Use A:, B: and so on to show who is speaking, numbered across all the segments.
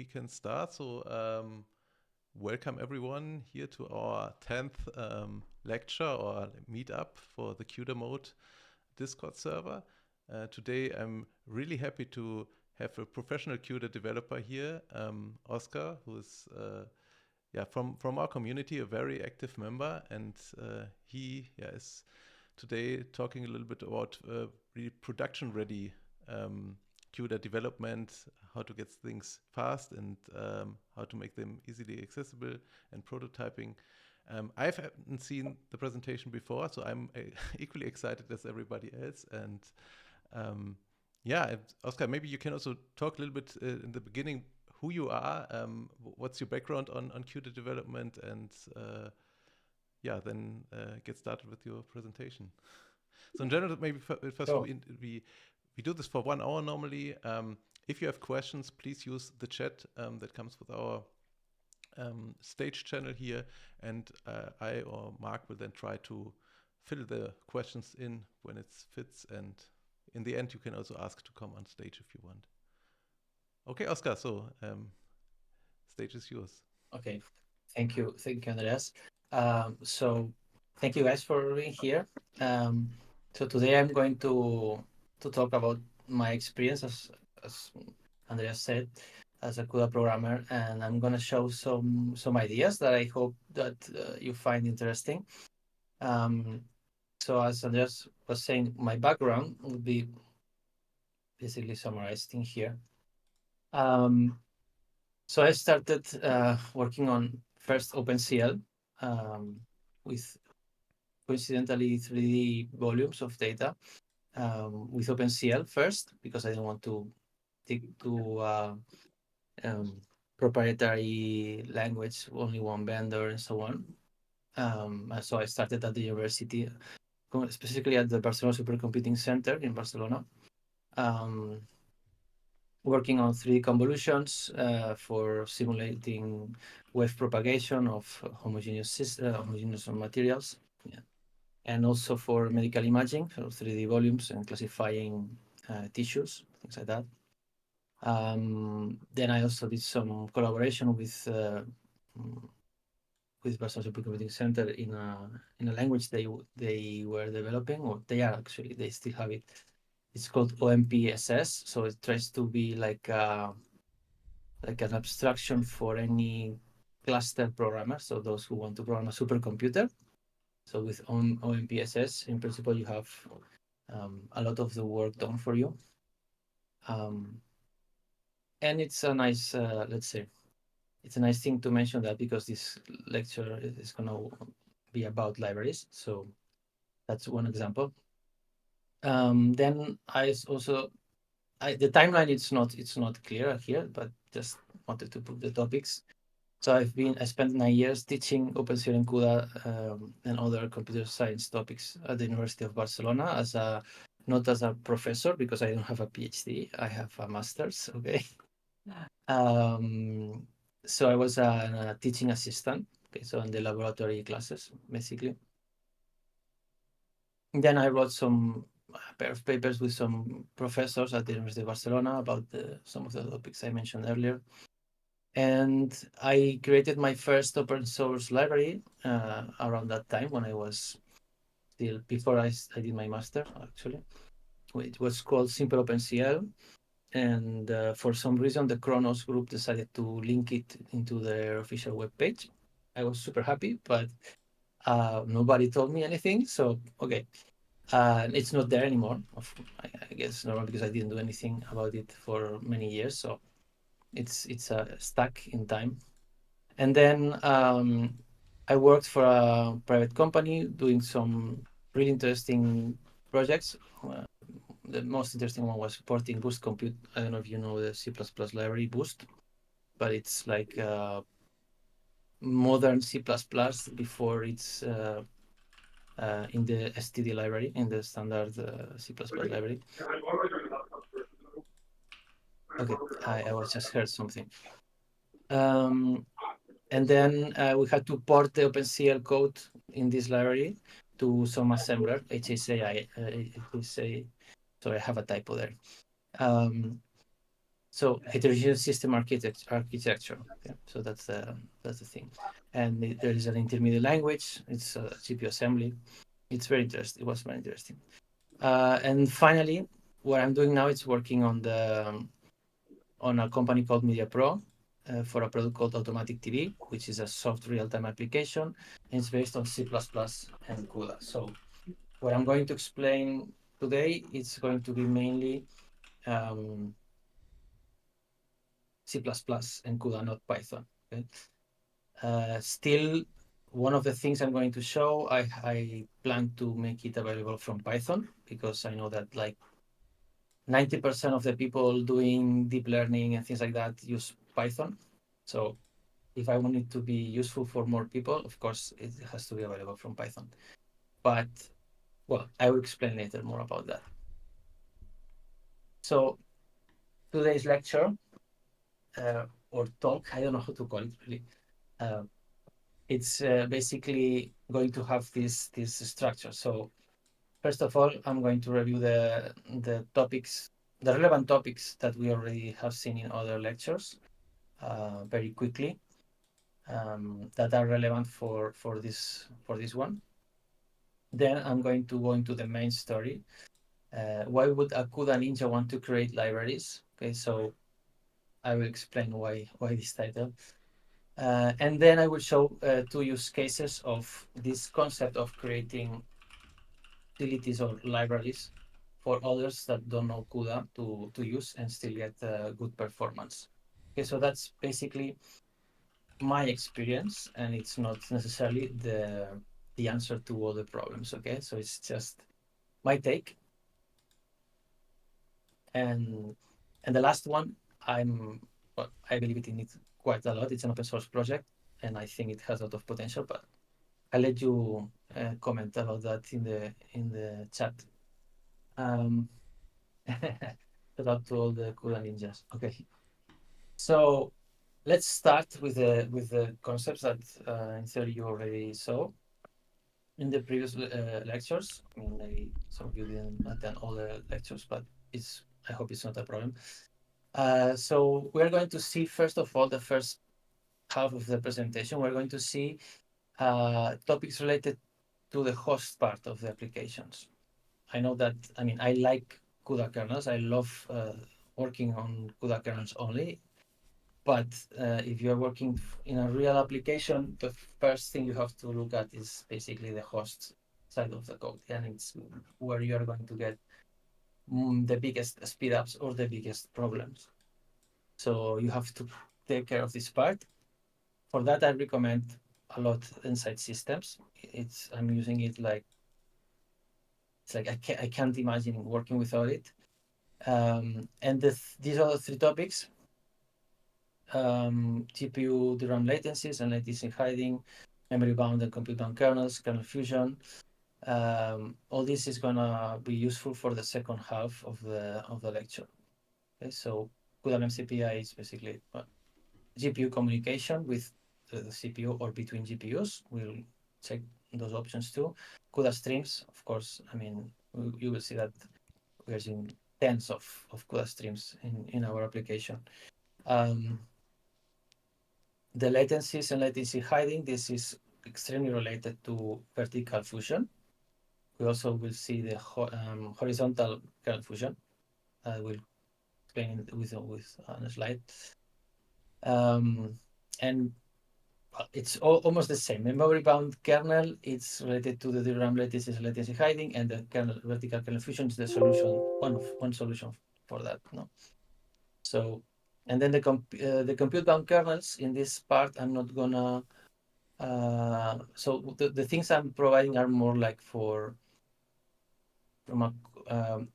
A: We can start. Welcome everyone here to our 10th lecture or meetup for the CUDA mode Discord server. Today, I'm really happy to have a professional CUDA developer here, Oscar, who is from our community, a very active member, and he is today talking a little bit about really production-ready CUDA development, how to get things fast, and how to make them easily accessible, and prototyping. I haven't seen the presentation before, so I'm equally excited as everybody else. And Oscar, maybe you can also talk a little bit in the beginning who you are, what's your background on CUDA development, and then get started with your presentation. So in general, maybe first we do this for 1 hour normally. If you have questions, please use the chat that comes with our stage channel here, and I or Mark will then try to fill the questions in when it fits, and in the end you can also ask to come on stage if you want. Okay, Oscar, so stage is yours.
B: Okay, thank you, Andreas. So thank you guys for being here. So today I'm going to talk about my experience as Andreas said, as a CUDA programmer, and I'm going to show some ideas that I hope that you find interesting. So as Andreas was saying, my background would be basically summarized in here. So I started working on first OpenCL with coincidentally 3D volumes of data with OpenCL first, because I didn't want to stick to proprietary language, only one vendor and so on. So I started at the university, specifically at the Barcelona Supercomputing Center in Barcelona, working on 3D convolutions for simulating wave propagation of homogeneous materials, and also for medical imaging, so 3D volumes and classifying tissues, things like that. Then I also did some collaboration with Barcelona Supercomputing Center in a language they were developing, or they still have it. It's called OMPSS, so it tries to be like an abstraction for any cluster programmer, so those who want to program a supercomputer. So with OMPSS, in principle, you have a lot of the work done for you. And it's a nice, let's say, it's a nice thing to mention that, because this lecture is going to be about libraries. So that's one example. Then the timeline, it's not clear here, but just wanted to put the topics. So I spent 9 years teaching OpenCL and CUDA and other computer science topics at the University of Barcelona not as a professor, because I don't have a PhD. I have a master's. Okay. So I was a teaching assistant. Okay, so in the laboratory classes, basically. And then I wrote some pair of papers with some professors at the University of Barcelona about some of the topics I mentioned earlier. And I created my first open source library around that time, when I was still, before I did my master, actually. It was called Simple OpenCL. And for some reason, the Kronos group decided to link it into their official webpage. I was super happy, but nobody told me anything. So, okay. It's not there anymore. I guess normal, because I didn't do anything about it for many years. So it's stuck in time. And then I worked for a private company doing some really interesting projects. The most interesting one was supporting Boost Compute. I don't know if you know the C++ library Boost, but it's like modern C++ before it's in the STD library, in the standard C++ library. Okay, I was just heard something. And then we had to port the OpenCL code in this library to some assembler, HSA. So I have a typo there. So heterogeneous system architecture. Okay? So that's the thing. And there is an intermediate language. It's a GPU assembly. It's very interesting. It was very interesting. And finally, what I'm doing now is working on a company called Media Pro for a product called Automatic TV, which is a soft real-time application. And it's based on C++ and CUDA. So what I'm going to explain today is going to be mainly um, C++ and CUDA, not Python. Okay? Still, one of the things I'm going to show, I plan to make it available from Python because I know that like 90% of the people doing deep learning and things like that use Python. So if I want it to be useful for more people, of course, it has to be available from Python. But, well, I will explain later more about that. So today's lecture or talk, I don't know how to call it really. Uh, it's basically going to have this structure. So first of all, I'm going to review the topics, the relevant topics that we already have seen in other lectures very quickly that are relevant for this one. Then I'm going to go into the main story. Why would a CUDA ninja want to create libraries? Okay, so I will explain why this title. And then I will show two use cases of this concept of creating utilities or libraries for others that don't know CUDA to use and still get good performance. Okay, so that's basically my experience, and it's not necessarily the answer to all the problems. Okay, so it's just my take. And the last one, well, I believe it in it quite a lot. It's an open source project, and I think it has a lot of potential. But I'll let you comment about that in the chat. Um, shout out to all the CUDA ninjas. Okay, so let's start with the concepts that in theory you already saw in the previous lectures. I mean, maybe some of you didn't attend all the lectures, but I hope it's not a problem. So we're going to see, first of all, the first half of the presentation. We're going to see topics related to the host part of the applications. I know that, I mean, I like CUDA kernels. I love working on CUDA kernels only. But if you're working in a real application, the first thing you have to look at is basically the host side of the code. And it's where you're going to get the biggest speed ups or the biggest problems. So you have to take care of this part. For that, I recommend a lot Inside Systems. I'm using it like it's like I can't imagine working without it. And these are the three topics: GPU DRAM latencies and latency hiding, memory bound and compute bound kernels, kernel fusion. All this is gonna be useful for the second half of the lecture. Okay, so CUDA MCPI is basically GPU communication with the CPU or between GPUs. We'll check those options too. CUDA streams, of course. I mean, you will see that we're using tens of CUDA streams in our application. The latencies and latency hiding, this is extremely related to vertical fusion. We also will see the horizontal kernel fusion. I will explain it with on a slide. And it's almost the same. Memory bound kernel, it's related to the DRAM latency hiding, and the vertical kernel fusion is the solution, one solution for that. No, so and then the compute bound kernels in this part, I'm not gonna. So the things I'm providing are more like from a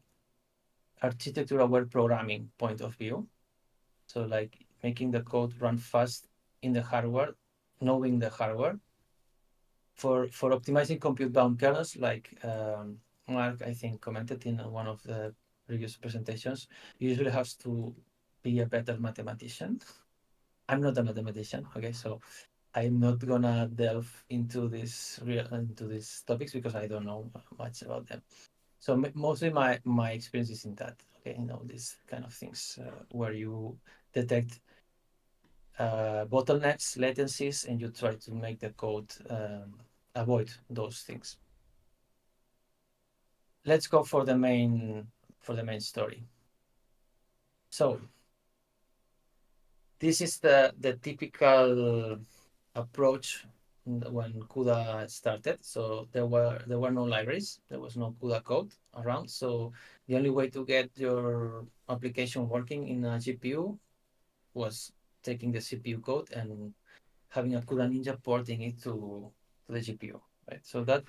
B: architecture aware programming point of view. So like making the code run fast in the hardware, knowing the hardware. For optimizing compute bound kernels, like Mark, I think, commented in one of the previous presentations, you usually have to be a better mathematician. I'm not a mathematician, okay, so I'm not gonna delve into these topics because I don't know much about them. So mostly my experience is in that. Okay, these kind of things where you detect bottlenecks, latencies, and you try to make the code avoid those things. Let's go for the main story. So this is the typical approach when CUDA started. So there were no libraries, there was no CUDA code around. So the only way to get your application working in a GPU was taking the CPU code and having a CUDA Ninja porting it to the GPU. Right. So that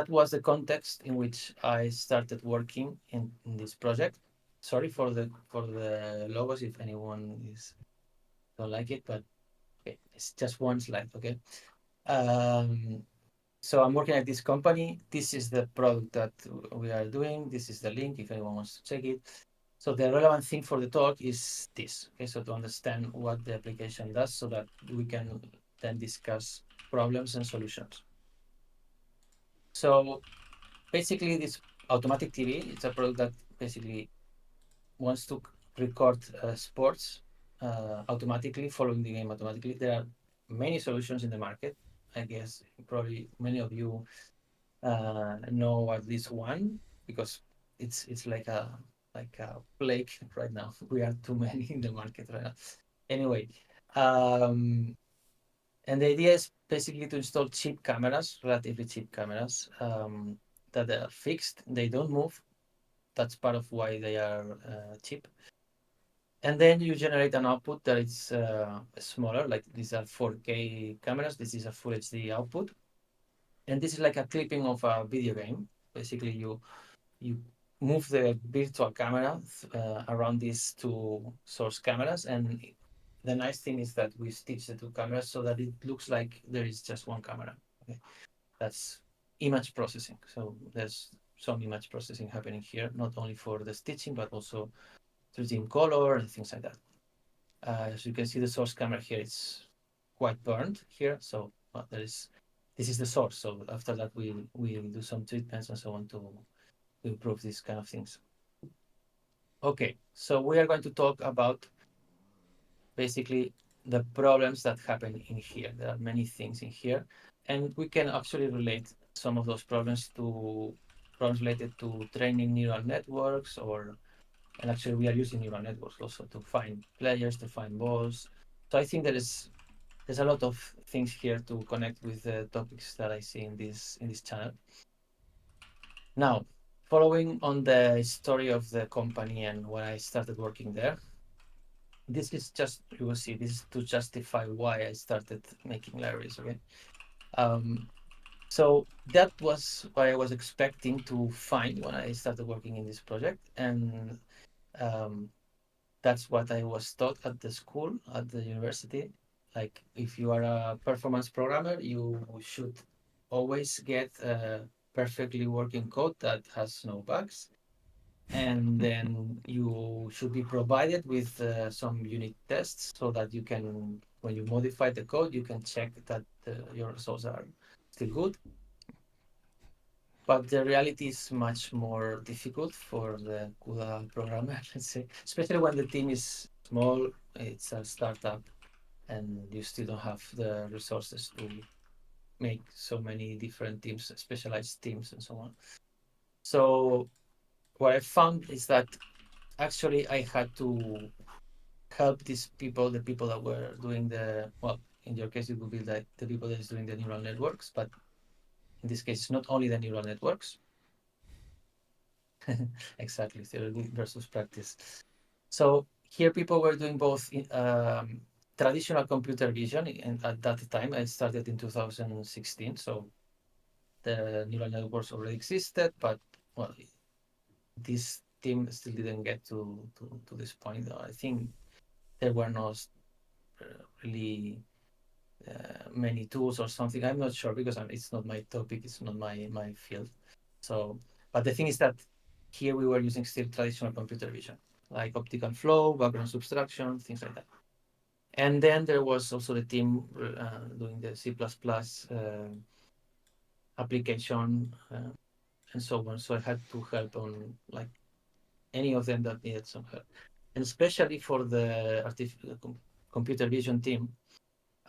B: was the context in which I started working in this project. Sorry for the logos if anyone is don't like it, but okay, it's just one slide. Okay. Um, so I'm working at this company. This is the product that we are doing. This is the link if anyone wants to check it. So the relevant thing for the talk is this. Okay, so to understand what the application does, so that we can then discuss problems and solutions. So basically, this automatic TV, it's a product that basically wants to record sports automatically, following the game automatically. There are many solutions in the market. I guess probably many of you know at least one, because it's like a plague right now. We are too many in the market right now. Anyway, um, and the idea is basically to install cheap cameras, relatively cheap cameras, that are fixed. They don't move. That's part of why they are cheap. And then you generate an output that is smaller, like these are 4K cameras. This is a Full HD output. And this is like a clipping of a video game. Basically, you move the virtual camera around these two source cameras. And the nice thing is that we stitch the two cameras so that it looks like there is just one camera. Okay. That's image processing. So there's some image processing happening here, not only for the stitching, but also 3D in color and things like that. As you can see, the source camera here is quite burned here. So this is the source. So after that, we do some treatments and so on to improve these kind of things. Okay, so we are going to talk about basically the problems that happen in here. There are many things in here, and we can actually relate some of those problems to problems related to training neural networks, and actually we are using neural networks also to find players, to find balls. So I think there's a lot of things here to connect with the topics that I see in this channel. Now, following on the story of the company and when I started working there, this is just, you will see, this is to justify why I started making libraries. Okay. Um, so that was what I was expecting to find when I started working in this project. And um, that's what I was taught at the school, at the university. Like, if you are a performance programmer, you should always get a perfectly working code that has no bugs. And then you should be provided with some unit tests so that you can, when you modify the code, you can check that your results are still good. But the reality is much more difficult for the CUDA programmer, let's say, especially when the team is small, it's a startup, and you still don't have the resources to make so many different teams, specialized teams, and so on. So what I found is that actually I had to help these people, the people that were doing well, in your case, it would be like the people that is doing the neural networks, but in this case, it's not only the neural networks. Exactly, theory versus practice. So here people were doing both traditional computer vision, and at that time I started in 2016, so the neural networks already existed, but well, this team still didn't get to this point. I think there were not really many tools or something. I'm not sure because it's not my topic, it's not my field. So, but the thing is that here we were using still traditional computer vision, like optical flow, background subtraction, things like that. And then there was also the team doing the C++ application and so on. So I had to help on like any of them that needed some help. And especially for the computer vision team,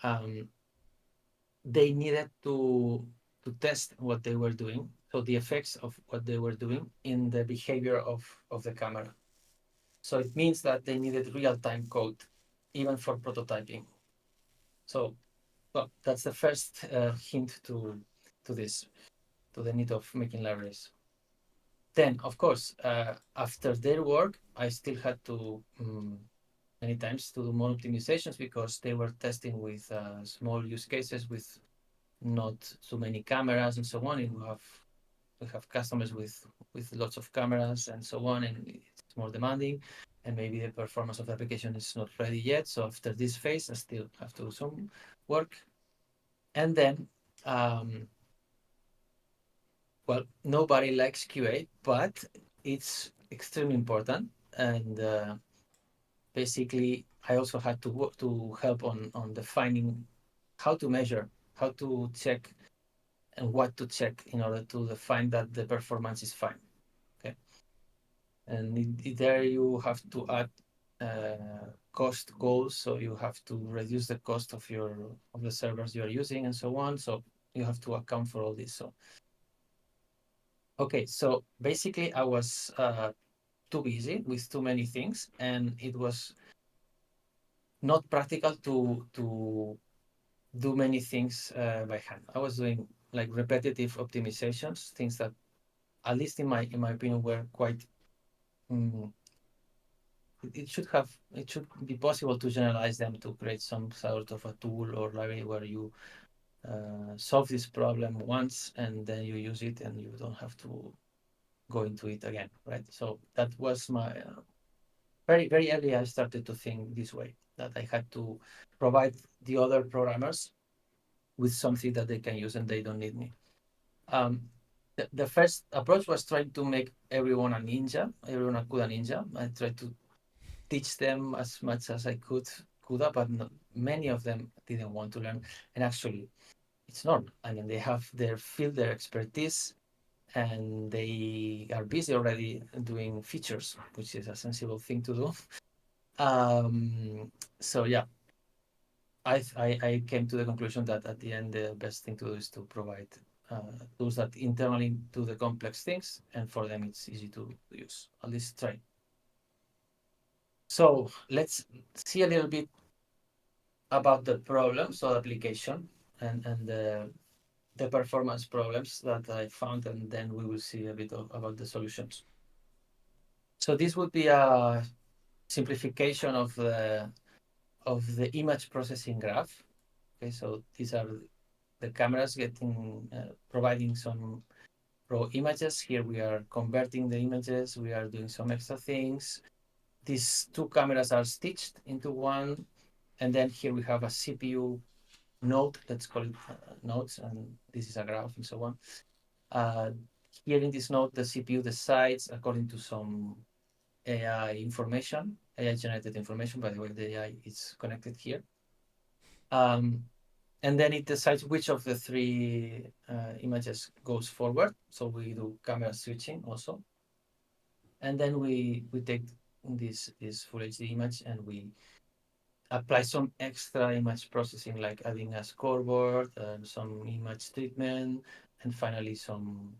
B: um, they needed to test what they were doing, so the effects of what they were doing in the behavior of the camera. So it means that they needed real-time code, even for prototyping. So, well, that's the first hint to this, to the need of making libraries. Then, of course, after their work, I still had to many times to do more optimizations because they were testing with small use cases with not too many cameras and so on. And we have customers with lots of cameras and so on, and it's more demanding. And maybe the performance of the application is not ready yet. So after this phase, I still have to do some work. And then, um, well, nobody likes QA, but it's extremely important. And basically, I also had to work to help on defining how to measure, how to check, and what to check in order to define that the performance is fine. Okay, and there you have to add cost goals, so you have to reduce the cost of the servers you are using and so on. So you have to account for all this. So okay, so basically, I was too busy with too many things, and it was not practical to do many things by hand. I was doing like repetitive optimizations, things that, at least in my opinion, were quite. Um, it should be possible to generalize them to create some sort of a tool or library where you solve this problem once and then you use it and you don't have to go into it again, right? So that was my very very early. I started to think this way, that I had to provide the other programmers with something that they can use and they don't need me. Um, the first approach was trying to make everyone a ninja, everyone a CUDA ninja. I tried to teach them as much as I could CUDA, but many of them didn't want to learn. And actually, it's normal. I mean, they have their field, their expertise, and they are busy already doing features, which is a sensible thing to do. So yeah, I came to the conclusion that at the end the best thing to do is to provide tools that internally do the complex things, and for them it's easy to use. At least try. So let's see a little bit about the problems or application, and the performance problems that I found, and then we will see a bit about the solutions. So this would be a simplification of the image processing graph. Okay, so these are the cameras getting providing some raw images. Here we are converting the images. We are doing some extra things. These two cameras are stitched into one, and then here we have a CPU node. Let's call it nodes, and this is a graph and so on. Uh, Here in this node, the CPU decides according to some AI information, AI generated information. By the way, the AI is connected here. Um, and then it decides which of the three images goes forward. So we do camera switching also, and then we take this full HD image and we apply some extra image processing, like adding a scoreboard, some image treatment, and finally some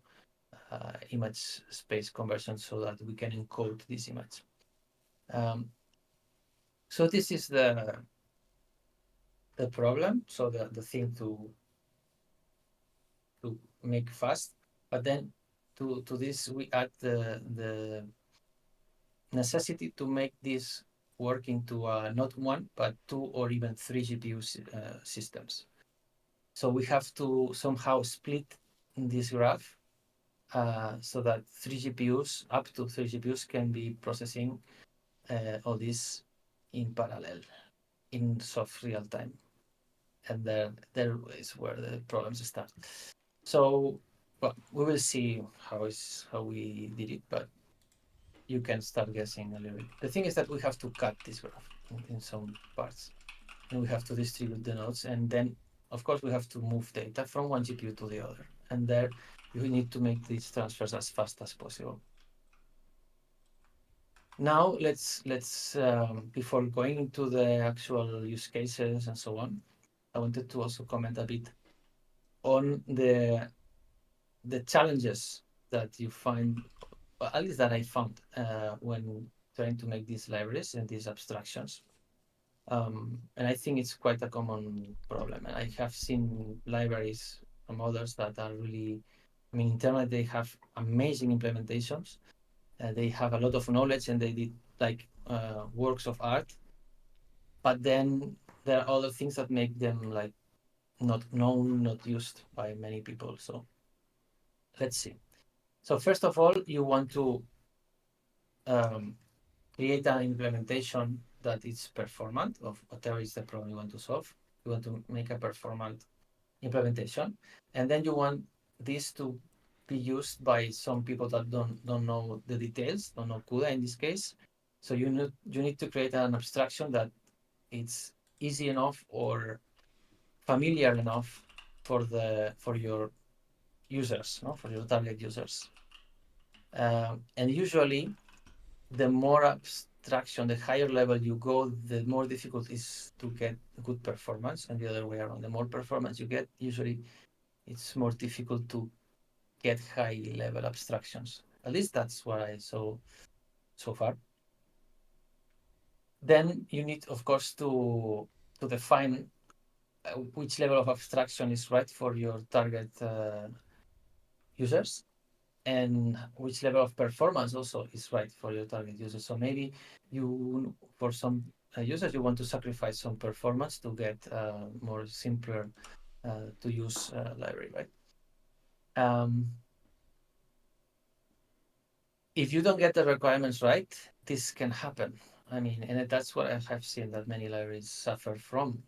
B: image space conversion so that we can encode this image. Um, so this is the problem. So the thing to make fast, but then to this we add the necessity to make this work into not one but two or even three GPU systems. So we have to somehow split this graph so that three GPUs, up to three GPUs, can be processing all this in parallel in soft real time. And there is where the problems start. So, well, we will see how we did it, but you can start guessing a little bit. The thing is that we have to cut this graph in some parts, and we have to distribute the nodes, and then, of course, we have to move data from one GPU to the other, and there you need to make these transfers as fast as possible. Now let's before going into the actual use cases and so on, I wanted to also comment a bit on the challenges that you find, or at least that I found when trying to make these libraries and these abstractions. And I think it's quite a common problem. And I have seen libraries from others that are really, I mean, internally they have amazing implementations. They have a lot of knowledge and they did like works of art. But then there are other things that make them like not known, not used by many people. So let's see. So first of all, you want to um, create an implementation that is performant of whatever is the problem you want to solve. You want to make a performant implementation, and then you want this to be used by some people that don't know the details, don't know CUDA in this case. So you need to create an abstraction that it's easy enough or familiar enough for your users, no, for your target users. And usually the more abstraction, the higher level you go, the more difficult it is to get good performance, and the other way around. The more performance you get, usually it's more difficult to get high level abstractions. At least that's what I saw so far. Then you need, of course, to define which level of abstraction is right for your target users, and which level of performance also is right for your target users. So maybe you, for some users, you want to sacrifice some performance to get more simpler to use library, right? Um, if you don't get the requirements right, this can happen. I mean, and that's what I have seen that many libraries suffer from.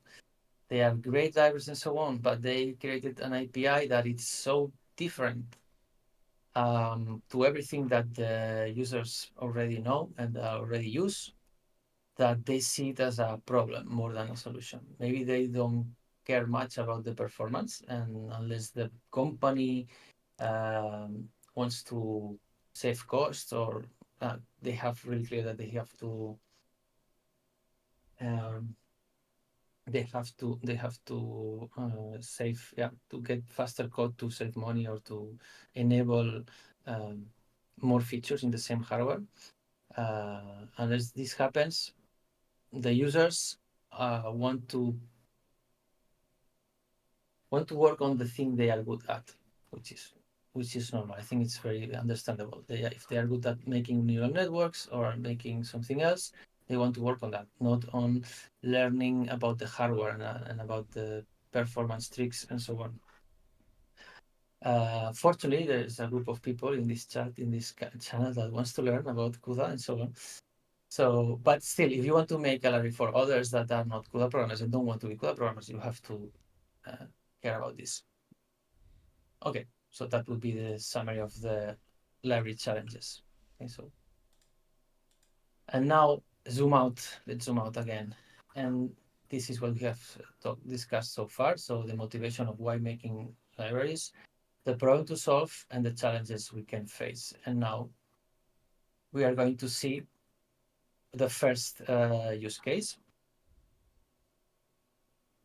B: They are great libraries and so on, but they created an API that is so different to everything that the users already know and already use, that they see it as a problem more than a solution. Maybe they don't care much about the performance, and unless the company wants to save costs, or they have really clear that um, they have to save, yeah, to get faster code to save money or to enable um, more features in the same hardware. Unless this happens, the users want to work on the thing they are good at, which is which is normal. I think it's very understandable. If they are good at making neural networks or making something else, they want to work on that, not on learning about the hardware and about the performance tricks and so on. Fortunately, there's a group of people in this chat, in this channel, that wants to learn about CUDA and so on. So, but still, if you want to make a library for others that are not CUDA programmers and don't want to be CUDA programmers, you have to uh, care about this. Okay, so that would be the summary of the library challenges. Okay, so, and now zoom out. Let's zoom out again. And this is what we have discussed so far. So the motivation of why making libraries, the problem to solve, and the challenges we can face. And now we are going to see the first use case,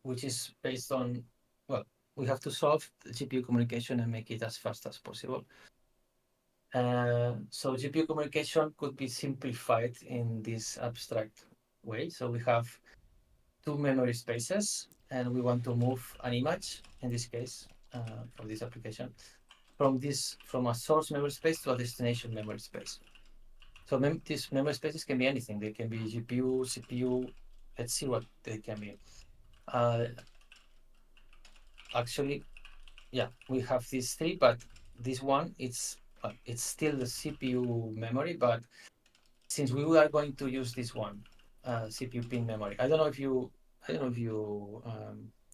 B: which is based on, well, we have to solve the GPU communication and make it as fast as possible. So GPU communication could be simplified in this abstract way. So we have two memory spaces, and we want to move an image, in this case, for this application, from a source memory space to a destination memory space. So these memory spaces can be anything. They can be GPU, CPU. Let's see what they can be. Uh, Actually, yeah, we have these three, but this one, it's still the CPU memory, but since we are going to use this one, CPU pin memory, I don't know if you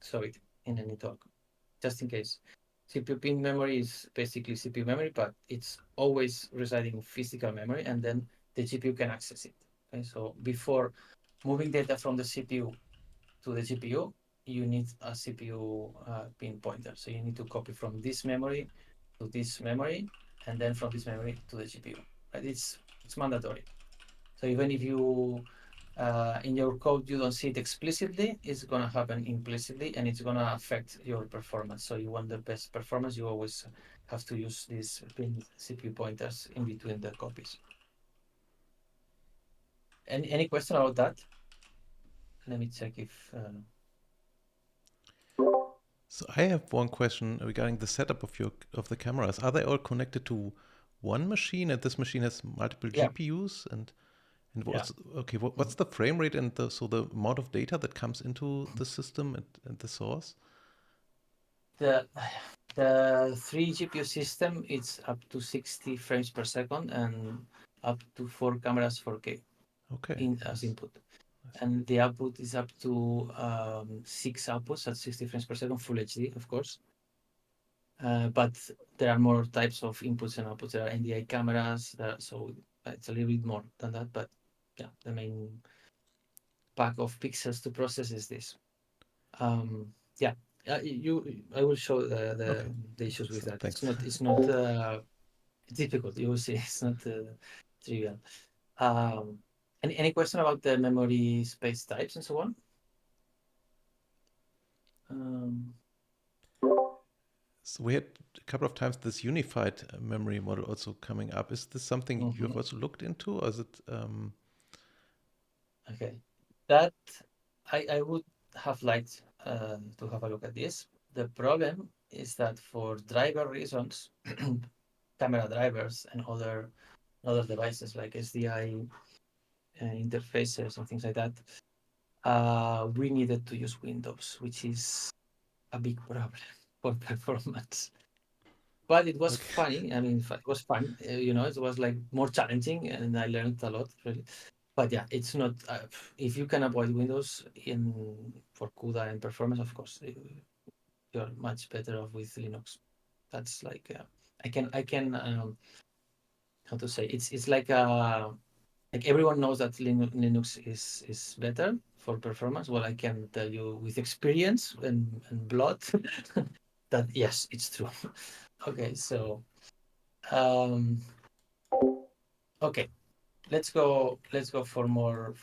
B: saw it in any talk, just in case. CPU pin memory is basically CPU memory, but it's always residing in physical memory, and then the GPU can access it. Okay, so before moving data from the CPU to the GPU, you need a CPU pin pointer. So you need to copy from this memory to this memory, and then from this memory to the GPU. Right? It's mandatory. So even if you in your code you don't see it explicitly, it's gonna happen implicitly, and it's gonna affect your performance. So you want the best performance, you always have to use these pin CPU pointers in between the copies. Any question about that? Let me check if
A: So I have one question regarding the setup of the cameras. Are they all connected to one machine, and this machine has multiple
B: yeah,
A: GPUs? And
B: yeah.
A: what's the frame rate and the amount of data that comes into the system and the source?
B: The the three GPU system, it's up to 60 frames per second and up to four cameras 4K
A: Okay,
B: in as
A: nice,
B: input.
A: nice.
B: And the output is up to six outputs at 60 frames per second, full HD, of course. But there are more types of inputs and outputs. There are NDI cameras, so it's a little bit more than that. But yeah, the main pack of pixels to process is this. Yeah, I will show
A: Okay,
B: the issues with that.
A: thanks.
B: It's not difficult. You will see it's not trivial. Um, any question about the memory space types and so on? Um,
A: So we had a couple of times this unified memory model also coming up. Is this something you have
B: mhm.
A: also looked into, or is it?
B: Okay, that I would have liked to have a look at this. The problem is that for driver reasons, camera drivers and other devices like SDI interfaces and things like that, we needed to use Windows, which is a big problem for performance. But it was
A: Okay.
B: funny. I mean, it was fun. It was like more challenging, and I learned a lot really. But yeah, it's not. If you can avoid Windows in for CUDA and performance, of course, you're much better off with Linux. That's like I can how to say it's like everyone knows that Linux is better for performance. Well, I can tell you with experience and blood that yes, it's true. Okay, so um, okay, let's go for more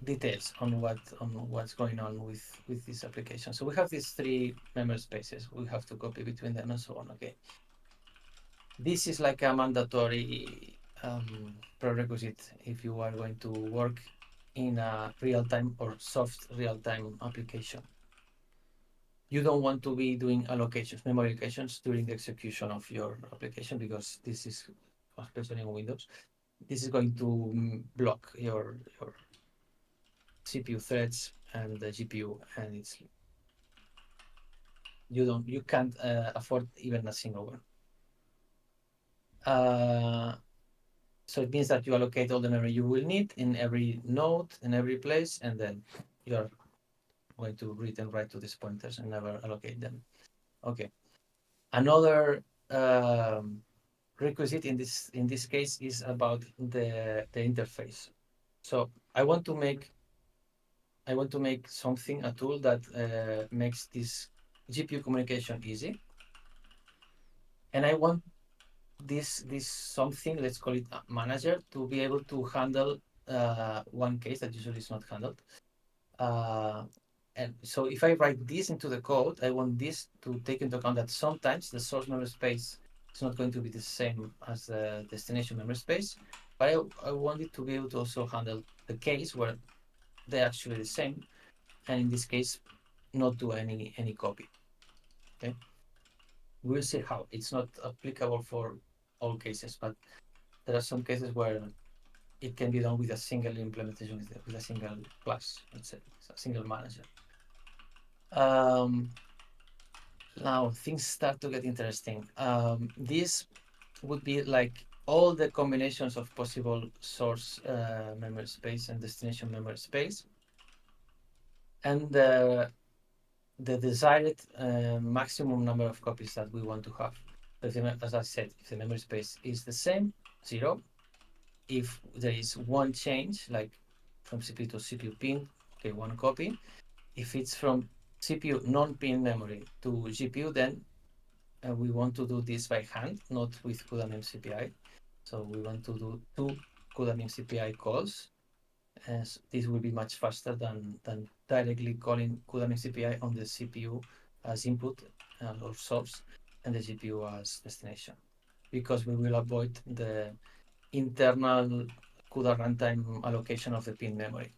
B: details on what's going on with this application. So we have these three memory spaces. We have to copy between them and so on. Okay, this is like a mandatory prerequisite if you are going to work in a real-time or soft real-time application. You don't want to be doing allocations, memory allocations during the execution of your application because this is, especially in Windows, this is going to block your CPU threads and the GPU, and you can't afford even a single one. Uh, so it means that you allocate all the memory you will need in every node in every place, and then you're going to read and write to these pointers and never allocate them. Okay. Another requisite in this case is about the interface. So I want to make something, a tool that makes this GPU communication easy, and I want this something, let's call it a manager, to be able to handle one case that usually is not handled. Uh, and so if I write this into the code, I want this to take into account that sometimes the source memory space is not going to be the same as the destination memory space, but I want it to be able to also handle the case where they're actually the same, and in this case, not do any copy. Okay, we'll see how it's not applicable for all cases, but there are some cases where it can be done with a single implementation, with a single class, let's say, a single manager. Um, Now things start to get interesting. This would be like all the combinations of possible source memory space and destination memory space, and the desired maximum number of copies that we want to have. So as I said, if the memory space is the same, 0. If there is one change, like from CPU to CPU pin, okay, one copy. If it's from CPU non-pin memory to GPU, then we want to do this by hand, not with CUDA CPI. So we want to do two CUDA MIMS API calls. As this will be much faster than directly calling CUDA MIMS API on the CPU as input or source and the GPU as destination, because we will avoid the internal CUDA runtime allocation of the pin memory.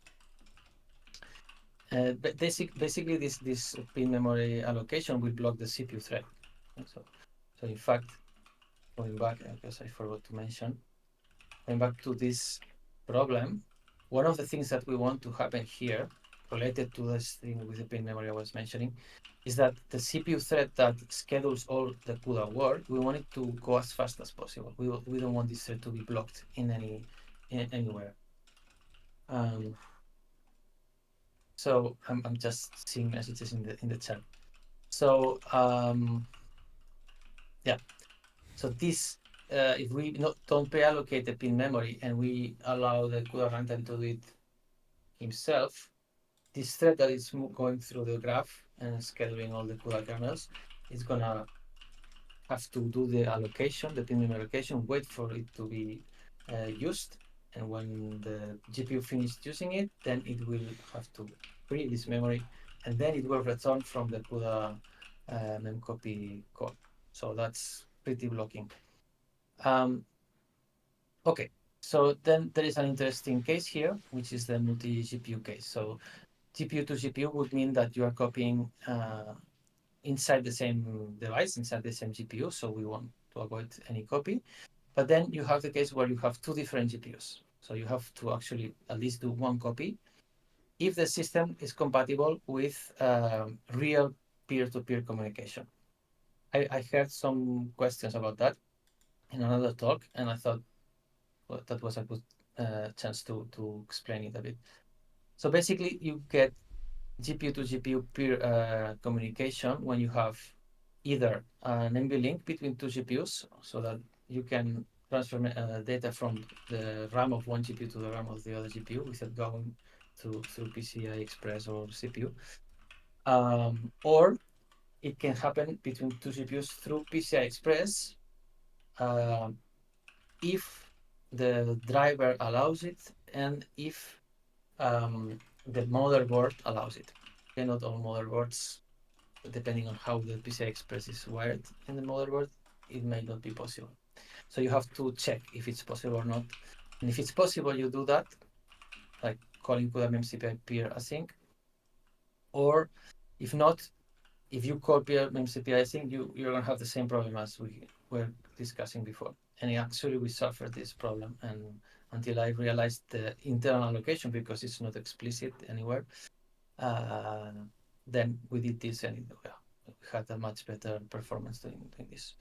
B: But basically, this pin memory allocation will block the CPU thread. So in fact, going back, because I forgot to mention, going back to this problem, one of the things that we want to happen here, related to this thing with the pin memory I was mentioning, is that the CPU thread that schedules all the CUDA work, we want it to go as fast as possible. We don't want this thread to be blocked anywhere. So I'm just seeing messages in the chat. So yeah. So this, if we don't pre-allocate the pin memory and we allow the CUDA runtime to do it himself, this thread that is going through the graph and scheduling all the CUDA kernels is gonna have to do the allocation, the pin memory allocation, wait for it to be used, and when the GPU finished using it, then it will have to free this memory, and then it will return from the CUDA memcopy call. So that's pretty blocking. Okay, so then there is an interesting case here, which is the multi-GPU case. So GPU to GPU would mean that you are copying inside the same device, inside the same GPU. So we want to avoid any copy. But then you have the case where you have two different GPUs. So you have to actually at least do one copy if the system is compatible with real peer-to-peer communication. I heard some questions about that in another talk, and I thought, well, that was a good chance to explain it a bit. So basically, you get GPU to GPU peer communication when you have either an NVLink between two GPUs, so that you can transfer data from the RAM of one GPU to the RAM of the other GPU without going through PCI Express or CPU. Or it can happen between two GPUs through PCI Express if the driver allows it and if the motherboard allows it. Okay, not all motherboards, depending on how the PCI Express is wired in the motherboard, it may not be possible. So you have to check if it's possible or not. And if it's possible, you do that, like calling CUDA MEMS API peer async. Or if not, if you call peer MEMS API async, you're going to have the same problem as we were discussing before. And actually, we suffered this problem, and until I realized the internal allocation, because it's not explicit anywhere, then we did this, and we had a much better performance doing this.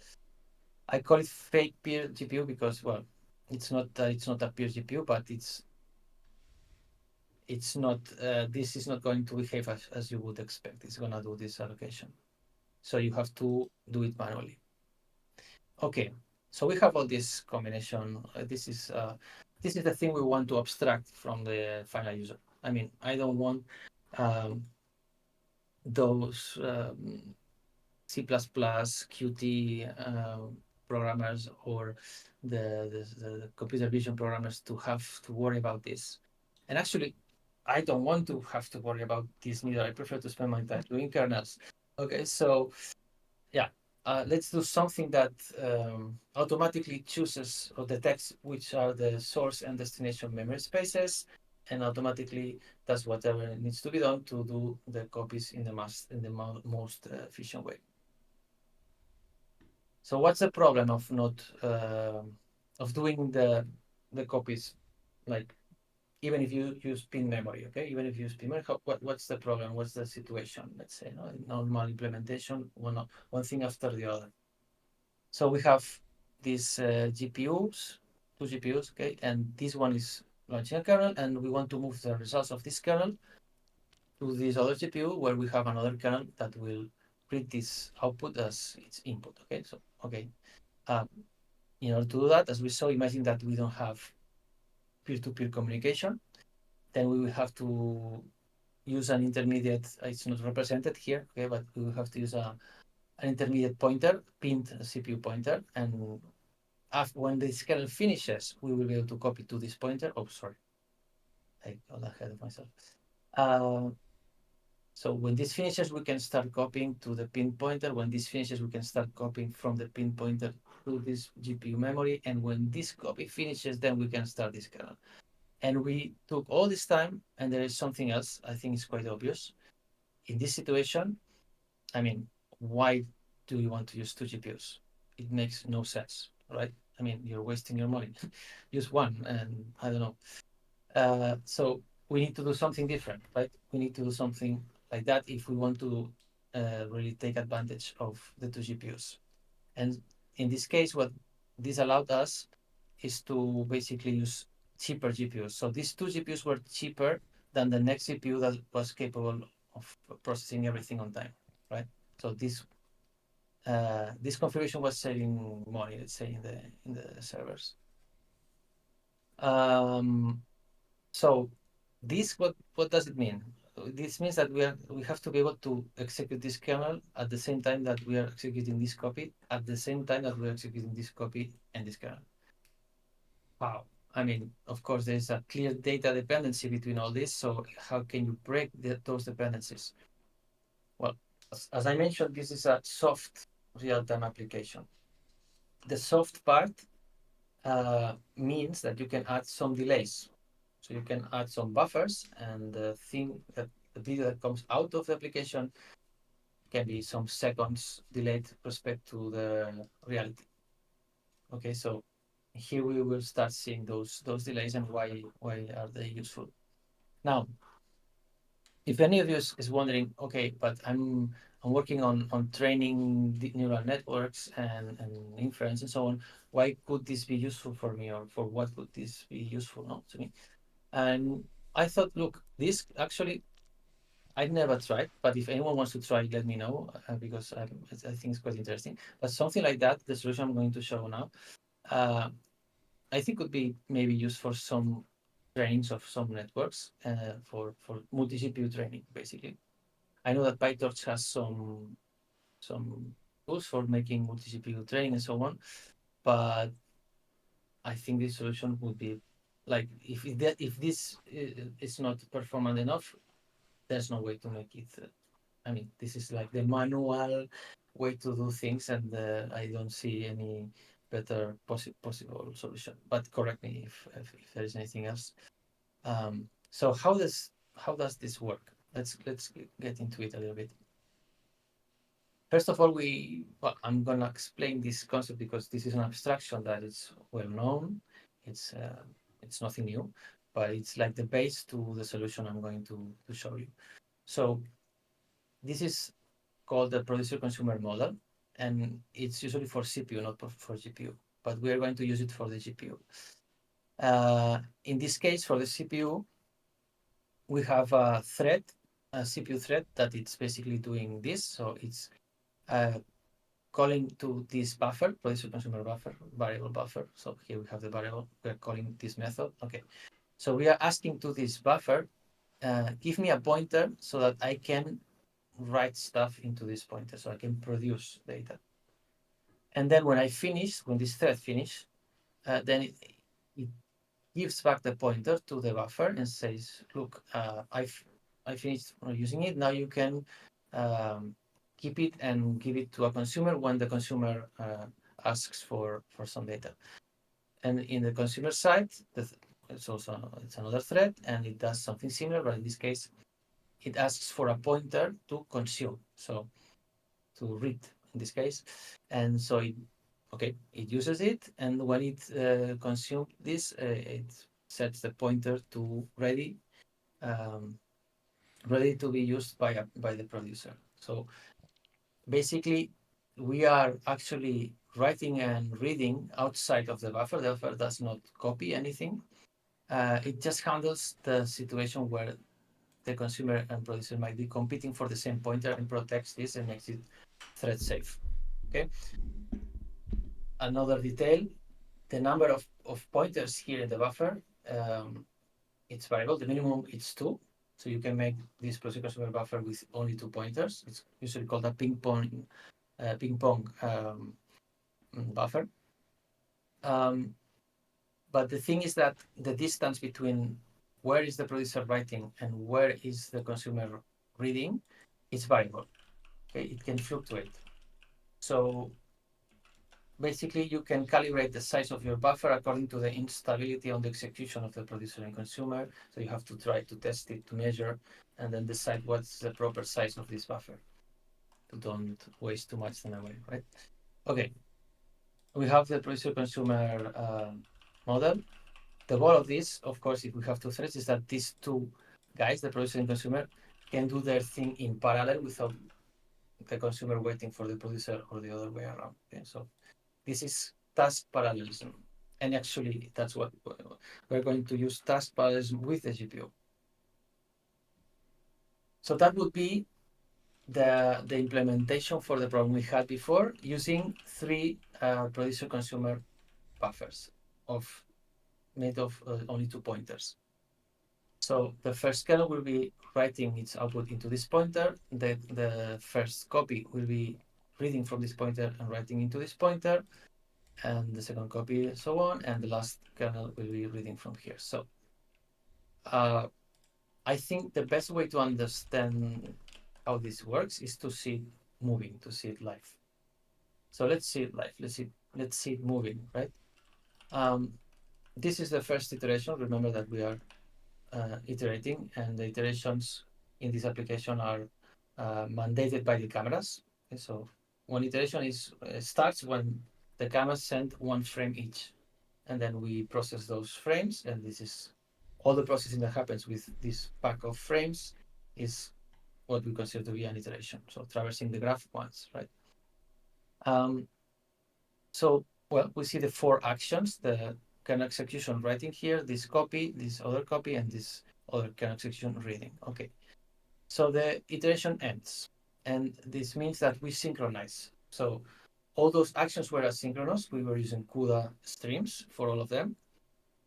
B: I call it fake peer GPU because, well, it's not a peer GPU, but it's not this is not going to behave as you would expect. It's going to do this allocation, so you have to do it manually. Okay, so we have all this combination. This is the thing we want to abstract from the final user. I mean, I don't want those C++, Qt programmers or the computer vision programmers to have to worry about this. And actually, I don't want to have to worry about this neither. I prefer to spend my time doing kernels. Okay, so yeah, let's do something that automatically chooses or detects which are the source and destination memory spaces, and automatically does whatever needs to be done to do the copies in the most efficient way. So what's the problem of not of doing the copies, like even if you use pin memory, okay? Even if you use pin memory, what's the problem? What's the situation? Let's say, no, in normal implementation, one thing after the other. So we have these GPUs, two GPUs, okay? And this one is launching a kernel, and we want to move the results of this kernel to this other GPU where we have another kernel that will read this output as its input, okay? So, okay. In order to do that, as we saw, imagine that we don't have peer-to-peer communication. Then we will have to use an intermediate. It's not represented here, okay, but we will have to use an intermediate pointer, pinned CPU pointer, and when this kernel finishes, we will be able to copy to this pointer. Oh, sorry, I got ahead of myself. Uh, so when this finishes, we can start copying to the pin pointer. When this finishes, we can start copying from the pin pointer to this GPU memory. And when this copy finishes, then we can start this kernel. And we took all this time, and there is something else I think is quite obvious. In this situation, I mean, why do you want to use two GPUs? It makes no sense, right? I mean, you're wasting your money. Use one, and I don't know. So we need to do something different, right? We need to do something like that if we want to really take advantage of the two GPUs. And in this case, what this allowed us is to basically use cheaper GPUs. So these two GPUs were cheaper than the next GPU that was capable of processing everything on time, right? So this configuration was saving money, let's say, in the servers. Um, so this what does it mean? This means that we have to be able to execute this kernel at the same time that we are executing this copy, at the same time that we are executing this copy and this kernel. Wow. I mean, of course, there's a clear data dependency between all this. So how can you break those dependencies? Well, as I mentioned, this is a soft real-time application. The soft part means that you can add some delays. So you can add some buffers, and the thing that the video that comes out of the application can be some seconds delayed with respect to the reality. Okay, so here we will start seeing those delays and why are they useful. Now, if any of you is wondering, okay, but I'm working on training the neural networks and inference and so on. Why could this be useful for me, or for what could this be useful, no, to me? And I thought, look, this actually I've never tried, but if anyone wants to try, let me know because I think it's quite interesting. But something like that, the solution I'm going to show now, uh, I think could be maybe used for some trainings of some networks for multi GPU training, basically. I know that PyTorch has some tools for making multi GPU training and so on, but I think this solution would be like if this is not performant enough, there's no way to make it. I mean, this is like the manual way to do things, and I don't see any better possible solution. But correct me if there is anything else. So how does this work? Let's get into it a little bit. First of all, I'm gonna explain this concept because this is an abstraction that is well known. It's uh, it's nothing new, but it's like the base to the solution I'm going to show you. So this is called the producer consumer model, and it's usually for CPU, not for GPU. But we are going to use it for the GPU. In this case, for the CPU, we have a thread, a CPU thread that it's basically doing this. So it's uh, calling to this buffer, producer consumer buffer, variable buffer. So here we have the variable, we're calling this method. Okay. So we are asking to this buffer, give me a pointer so that I can write stuff into this pointer, so I can produce data. And then when I finish, when this thread finish, then it gives back the pointer to the buffer and says, look, I finished using it. Now you can keep it and give it to a consumer when the consumer asks for some data. And in the consumer side, it's another thread, and it does something similar, but in this case, it asks for a pointer to consume, so to read in this case. And so it uses it, and when it consumes this, it sets the pointer to um, ready to be used by the producer. So basically, we are actually writing and reading outside of the buffer. The buffer does not copy anything. It just handles the situation where the consumer and producer might be competing for the same pointer, and protects this and makes it thread safe. Okay. Another detail, the number of pointers here in the buffer, it's variable. The minimum is two. So you can make this procedure buffer with only two pointers. It's usually called a ping pong buffer. Um, but the thing is that the distance between where is the producer writing and where is the consumer reading is variable. Okay, it can fluctuate. So basically, you can calibrate the size of your buffer according to the instability on the execution of the producer and consumer. So you have to try to test it, to measure, and then decide what's the proper size of this buffer to don't waste too much time away, right? Okay, we have the producer consumer model. The goal of this, of course, if we have two threads, is that these two guys, the producer and consumer, can do their thing in parallel without the consumer waiting for the producer or the other way around. Okay, so this is task parallelism. And actually, that's what we're going to use, task parallelism with the GPU. So that would be the implementation for the problem we had before, using three producer consumer buffers of made of only 2 pointers. So the first kernel will be writing its output into this pointer. The first copy will be reading from this pointer and writing into this pointer, and the second copy, and so on. And the last kernel will be reading from here. So uh, I think the best way to understand how this works is to see it moving, to see it live. So let's see it live. Let's see it moving, right? Um, this is the first iteration. Remember that we are iterating, and the iterations in this application are mandated by the cameras. Okay, so one iteration starts when the cameras send one frame each, and then we process those frames, and this is all the processing that happens with this pack of frames is what we consider to be an iteration. So traversing the graph once, right? Um, so well, we see the four actions: the kernel execution writing here, this copy, this other copy, and this other kernel execution reading. Okay, so the iteration ends, and this means that we synchronize. So all those actions were asynchronous. We were using CUDA streams for all of them.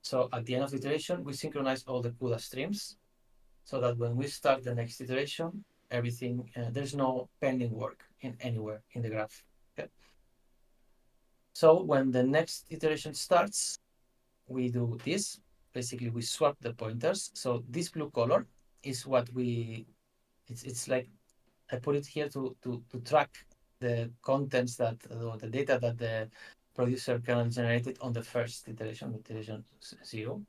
B: So at the end of the iteration, we synchronize all the CUDA streams so that when we start the next iteration, everything there's no pending work in anywhere in the graph. Okay. So when the next iteration starts, we do this. Basically, we swap the pointers. So this blue color is what it's like I put it here to track the contents that or the data that the producer kernel generated on the first iteration, iteration 0.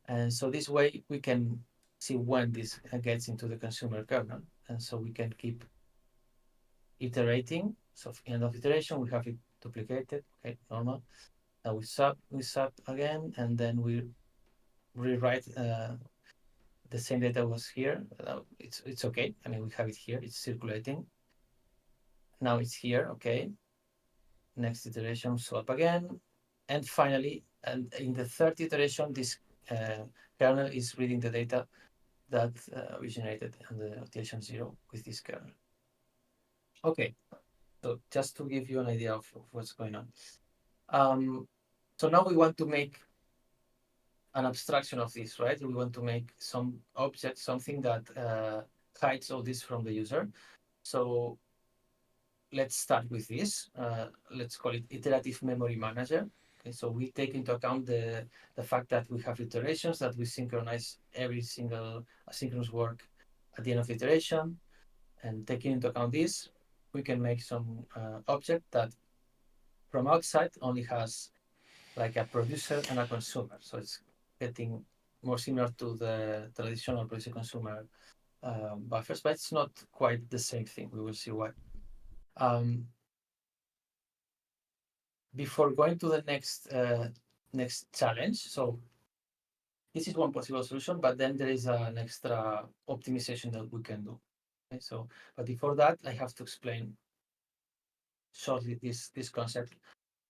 B: And so this way we can see when this gets into the consumer kernel. And so we can keep iterating. So end of iteration, we have it duplicated, okay, normal. Now we sub again, and then we rewrite the same data was here. It's okay. I mean, we have it here. It's circulating. Now it's here. Okay. Next iteration, swap again, and finally, and in the third iteration, this kernel is reading the data that we generated on the iteration 0 with this kernel. Okay. So just to give you an idea of what's going on. So now we want to make an abstraction of this, right? We want to make some object, something that hides all this from the user. So let's start with this. Let's call it iterative memory manager. Okay, so we take into account the fact that we have iterations, that we synchronize every single asynchronous work at the end of the iteration. And taking into account this, we can make some object that from outside only has like a producer and a consumer. So it's getting more similar to the traditional producer consumer buffers, but it's not quite the same thing. We will see why. Um, Before going to the next challenge, so this is one possible solution, but then there is an extra optimization that we can do. Okay, so, but before that, I have to explain shortly this concept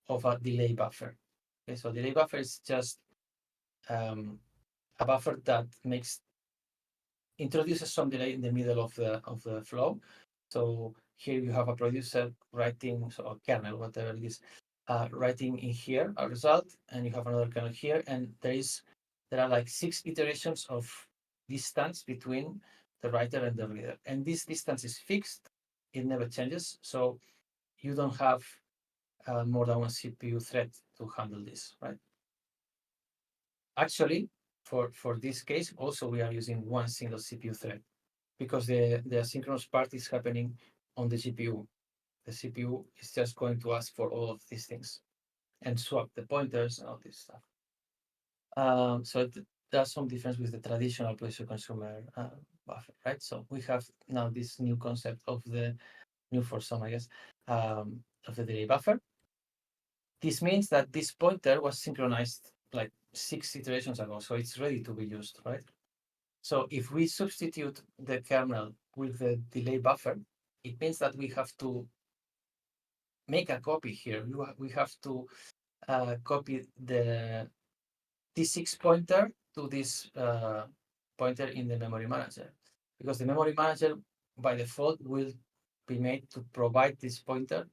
B: of a delay buffer. Okay, so delay buffer is just a buffer that introduces some delay in the middle of the flow. So here you have a producer writing, so a kernel, whatever it is, writing in here a result, and you have another kernel here, and there are like 6 iterations of distance between the writer and the reader, and this distance is fixed; it never changes. So you don't have more than one CPU thread to handle this, right? Actually, for this case, also we are using one single CPU thread because the asynchronous part is happening on the GPU. The CPU is just going to ask for all of these things and swap the pointers and all this stuff. So there's some difference with the traditional producer consumer buffer, right? So we have now this new concept of the new for some, I guess, of the delay buffer. This means that this pointer was synchronized like 6 iterations ago, so it's ready to be used, right? So if we substitute the kernel with the delay buffer, it means that we have to make a copy here. We have to copy the T6 pointer to this pointer in the memory manager, because the memory manager by default will be made to provide this pointer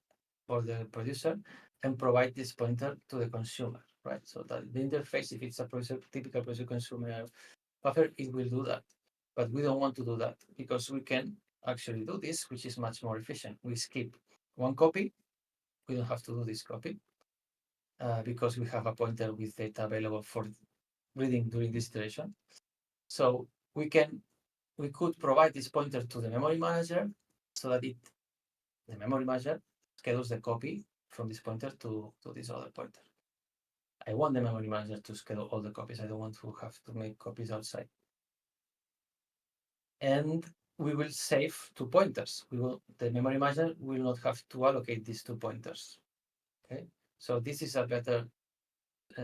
B: for the producer and provide this pointer to the consumer, right? So that the interface, if it's a typical producer consumer buffer, it will do that. But we don't want to do that because we can actually do this, which is much more efficient. We skip one copy. We don't have to do this copy because we have a pointer with data available for reading during this iteration. So we could provide this pointer to the memory manager so that the memory manager schedules the copy from this pointer to this other pointer. I want the memory manager to schedule all the copies. I don't want to have to make copies outside. And we will save 2 pointers. The memory manager will not have to allocate these 2 pointers. Okay, so this is a better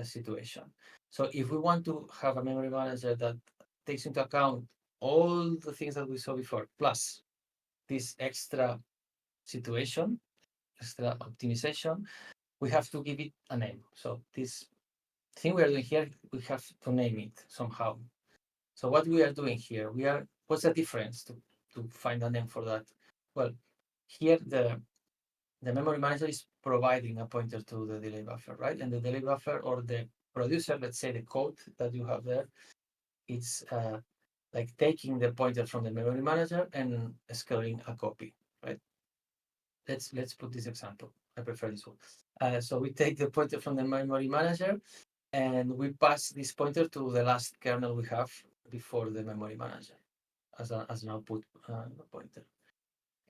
B: situation. So if we want to have a memory manager that takes into account all the things that we saw before, plus this extra situation, extra optimization, we have to give it a name. So this thing we are doing here, we have to name it somehow. So what we are doing here, what's the difference to find a name for that? Well, here the memory manager is providing a pointer to the delay buffer, right? And the delay buffer or the producer, let's say the code that you have there, it's like taking the pointer from the memory manager and scaling a copy, right? Let's put this example. I prefer this one. So we take the pointer from the memory manager and we pass this pointer to the last kernel we have before the memory manager as an output pointer.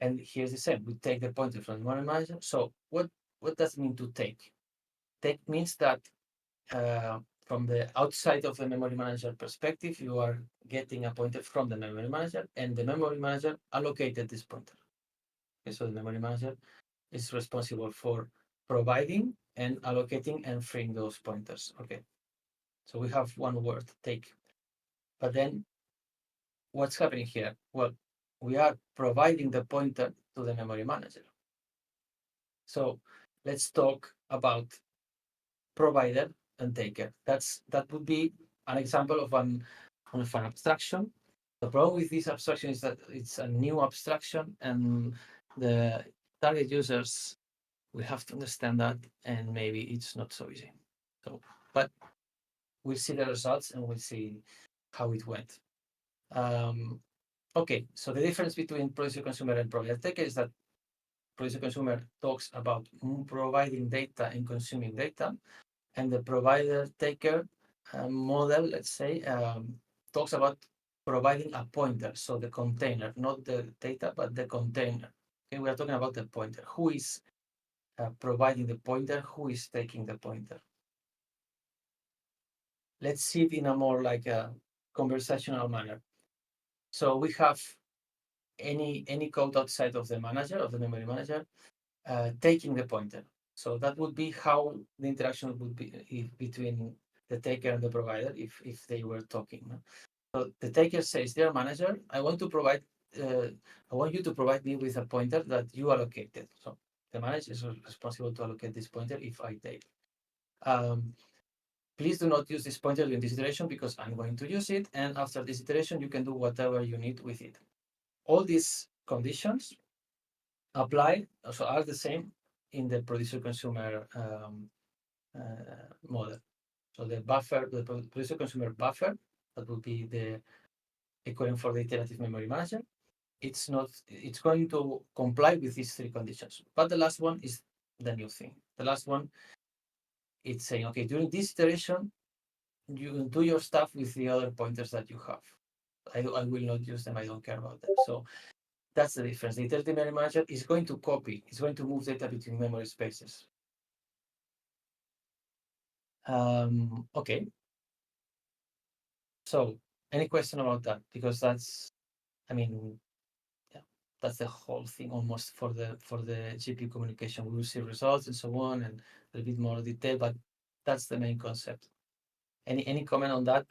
B: And here's the same. We take the pointer from the memory manager. So what does it mean to take? Take means that from the outside of the memory manager perspective, you are getting a pointer from the memory manager, and the memory manager allocated this pointer. Okay, so the memory manager is responsible for providing and allocating and freeing those pointers. Okay, so we have one word, take. But then what's happening here? Well, we are providing the pointer to the memory manager. So let's talk about provider and taker. That would be an example of an abstraction. The problem with this abstraction is that it's a new abstraction, and the target users will have to understand that, and maybe it's not so easy. So, but we'll see the results and we'll see how it went. Okay, so the difference between producer consumer and provider taker is that producer consumer talks about providing data and consuming data, and the provider taker model, let's say, talks about providing a pointer, so the container, not the data, but the container. Okay, we are talking about the pointer. Who is providing the pointer? Who is taking the pointer? Let's see it in a more like a conversational manner. So we have any code outside of the manager, of the memory manager, taking the pointer. So that would be how the interaction would be between the taker and the provider if they were talking. So the taker says, "Dear manager, I want you to provide me with a pointer that you allocated." So the manager is responsible to allocate this pointer if I take. Please do not use this pointer during this iteration because I'm going to use it, and after this iteration, you can do whatever you need with it. All these conditions apply, so are the same in the producer-consumer model. So the buffer, the producer-consumer buffer, that would be the equivalent for the iterative memory manager. It's going to comply with these 3 conditions. But the last one is the new thing. The last one, it's saying, okay, during this iteration, you do your stuff with the other pointers that you have. I will not use them. I don't care about them. So that's the difference. The iterative memory manager is going to copy. It's going to move data between memory spaces. Okay. So any question about that? Because that's, I mean, yeah, that's the whole thing almost for the GPU communication. We will see results and so on, and a little bit more detail, but that's the main concept. Any comment on that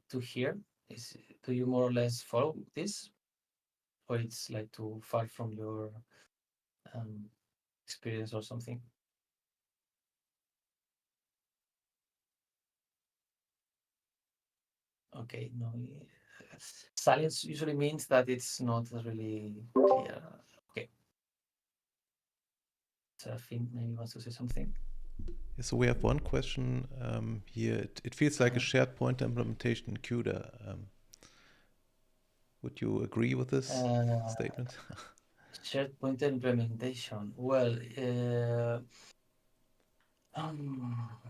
B: to here? Do you more or less follow this, or it's like too far from your experience or something? Okay, no. Silence usually means that it's not really clear. Okay. Serafin maybe wants to say something.
A: So we have one question here. It feels like a shared pointer implementation in CUDA. Would you agree with this statement?
B: Shared pointer implementation. Well, yeah,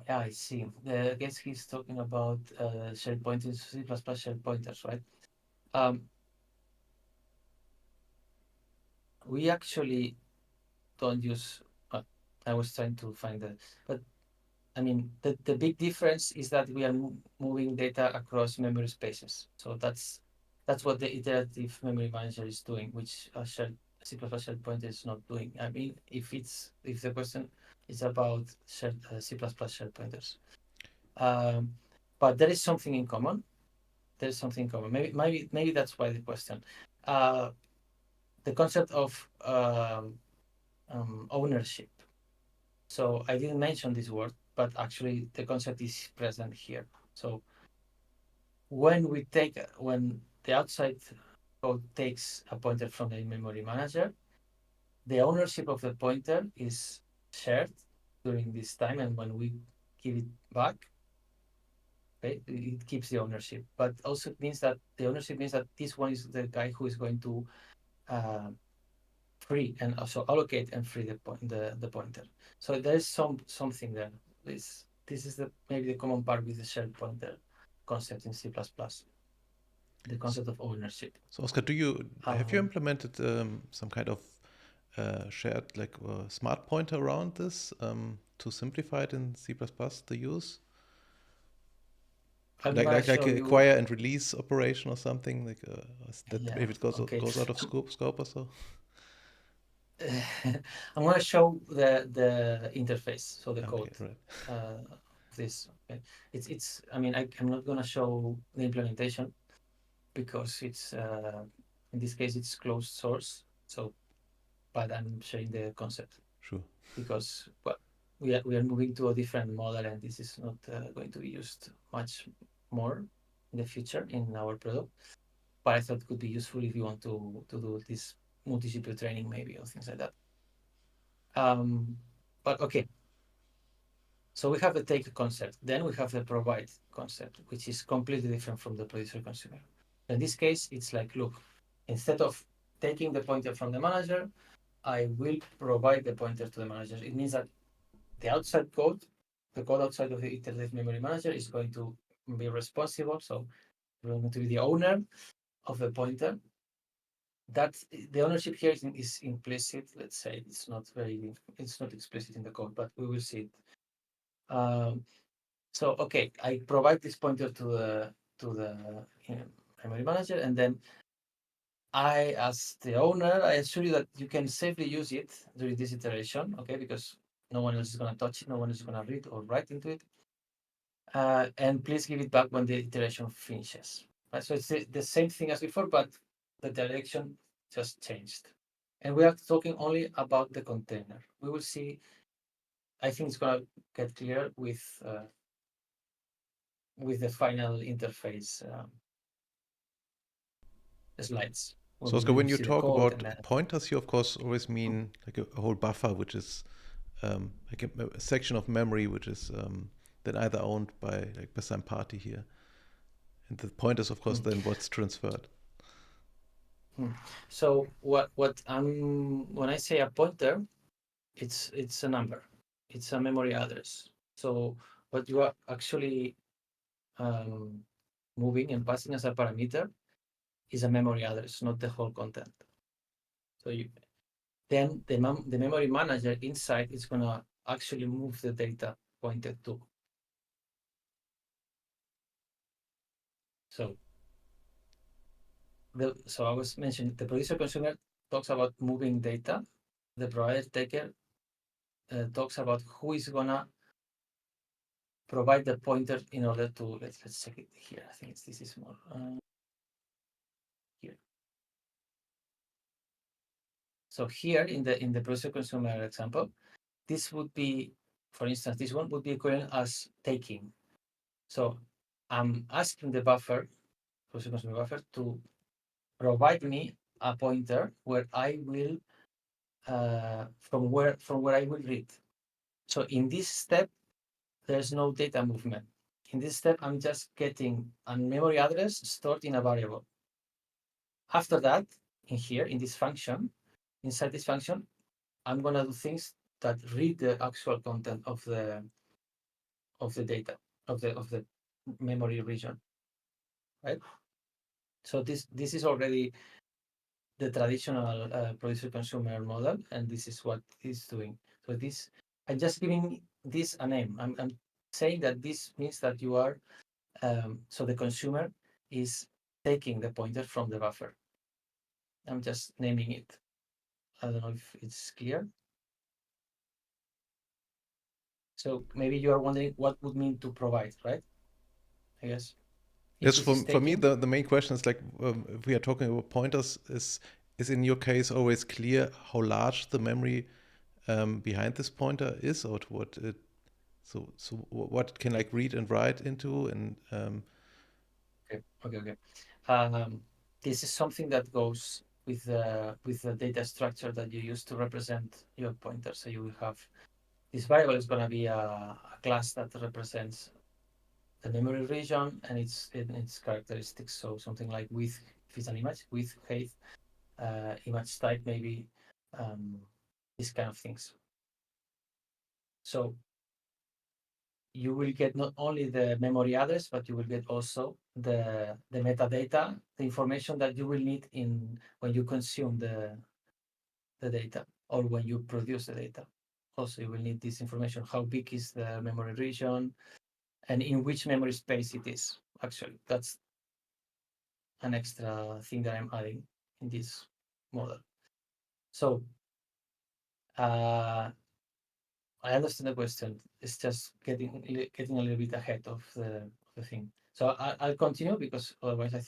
B: I see. I guess he's talking about shared pointers, C++ shared pointers, right? We actually don't use. I was trying to find that, but I mean, the big difference is that we are moving data across memory spaces. So that's what the iterative memory manager is doing, which a shared C++ shared pointer is not doing. I mean, if the question is about shared C++ shared pointers, but there is something in common. There is something in common. Maybe that's why the question. The concept of ownership. So I didn't mention this word, but actually the concept is present here. So when the outside code takes a pointer from the memory manager, the ownership of the pointer is shared during this time, and when we give it back, okay, it keeps the ownership. But also it means that the ownership means that this one is the guy who is going to free and also allocate and free the pointer. So there is something there. This is maybe the common part with the shared pointer concept in C++, the concept of ownership.
A: So Oscar, have you implemented some kind of shared smart pointer around this to simplify it in C++, the use? Like acquire and release operation or something like that.
B: Yeah,
A: If it goes
B: okay.
A: out of scope or so.
B: I'm going to show the interface, so the code
A: Okay, right.
B: of this. Okay. It's. I mean, I'm not going to show the implementation because it's in this case it's closed source. So, but I'm showing the concept.
A: Sure.
B: Because well, we are moving to a different model, and this is not going to be used much more in the future in our product. But I thought it could be useful if you want to do this multi-GPU training maybe or things like that. But okay, so we have the take concept, then we have the provide concept, which is completely different from the producer consumer. In this case, it's like, look, instead of taking the pointer from the manager, I will provide the pointer to the manager. It means that the outside code, the code outside of the iterative memory manager is going to be responsible. So we're going to be the owner of the pointer. That the ownership here is implicit. Let's say it's not explicit in the code, but we will see it. So okay, I provide this pointer to the memory manager, and then I, as the owner, I assure you that you can safely use it during this iteration, okay? Because no one else is going to touch it, no one is going to read or write into it. And please give it back when the iteration finishes. Right? So it's the same thing as before, but the direction just changed. And we are talking only about the container. We will see. I think it's going to get clear with the final interface slides.
A: So Oscar, when you
B: See the
A: talk
B: code
A: about
B: and then
A: pointers, you of course always mean like a whole buffer, which is like a section of memory, which is then either owned by some party here, and the pointers, of course, then what's transferred.
B: So what when I say a pointer, it's a number. It's a memory address. So what you are actually um, moving and passing as a parameter is a memory address, not the whole content. So then the memory manager inside is gonna actually move the data pointed to. So so I was mentioning the producer consumer talks about moving data. The provider taker talks about who is gonna provide the pointer in order to let's check it here. I think this is more here. So here in the producer consumer example, this would be, for instance, this one would be equivalent as taking. So I'm asking the buffer, producer consumer buffer, to provide me a pointer where I will from where I will read. So in this step, there's no data movement. In this step, I'm just getting a memory address stored in a variable. After that, in here, in this function, inside this function, I'm gonna do things that read the actual content of the data of the memory region, right? So this is already the traditional producer consumer model, and this is what it's doing. So this I'm just giving this a name. I'm saying that this means that you are so the consumer is taking the pointer from the buffer. I'm just naming it. I don't know if it's clear. So maybe you are wondering what would mean to provide, right? I guess if
A: Yes,
B: this is
A: for me,
B: taking.
A: the main question is like if we are talking about pointers, is in your case always clear how large the memory behind this pointer is, or to what it what it can
B: Okay,
A: like read and write into, and
B: okay. This is something that goes with the data structure that you use to represent your pointer. So you will have this variable is going to be a class that represents the memory region and its characteristics. So something like width, if it's an image, width, height, image type, maybe um, these kind of things. So you will get not only the memory address, but you will get also the metadata, the information that you will need in when you consume the data or when you produce the data. Also, you will need this information. How big is the memory region and in which memory space it is? Actually, that's an extra thing that I'm adding in this model. So I understand the question. It's just getting a little bit ahead of the thing. So I'll continue because otherwise uh,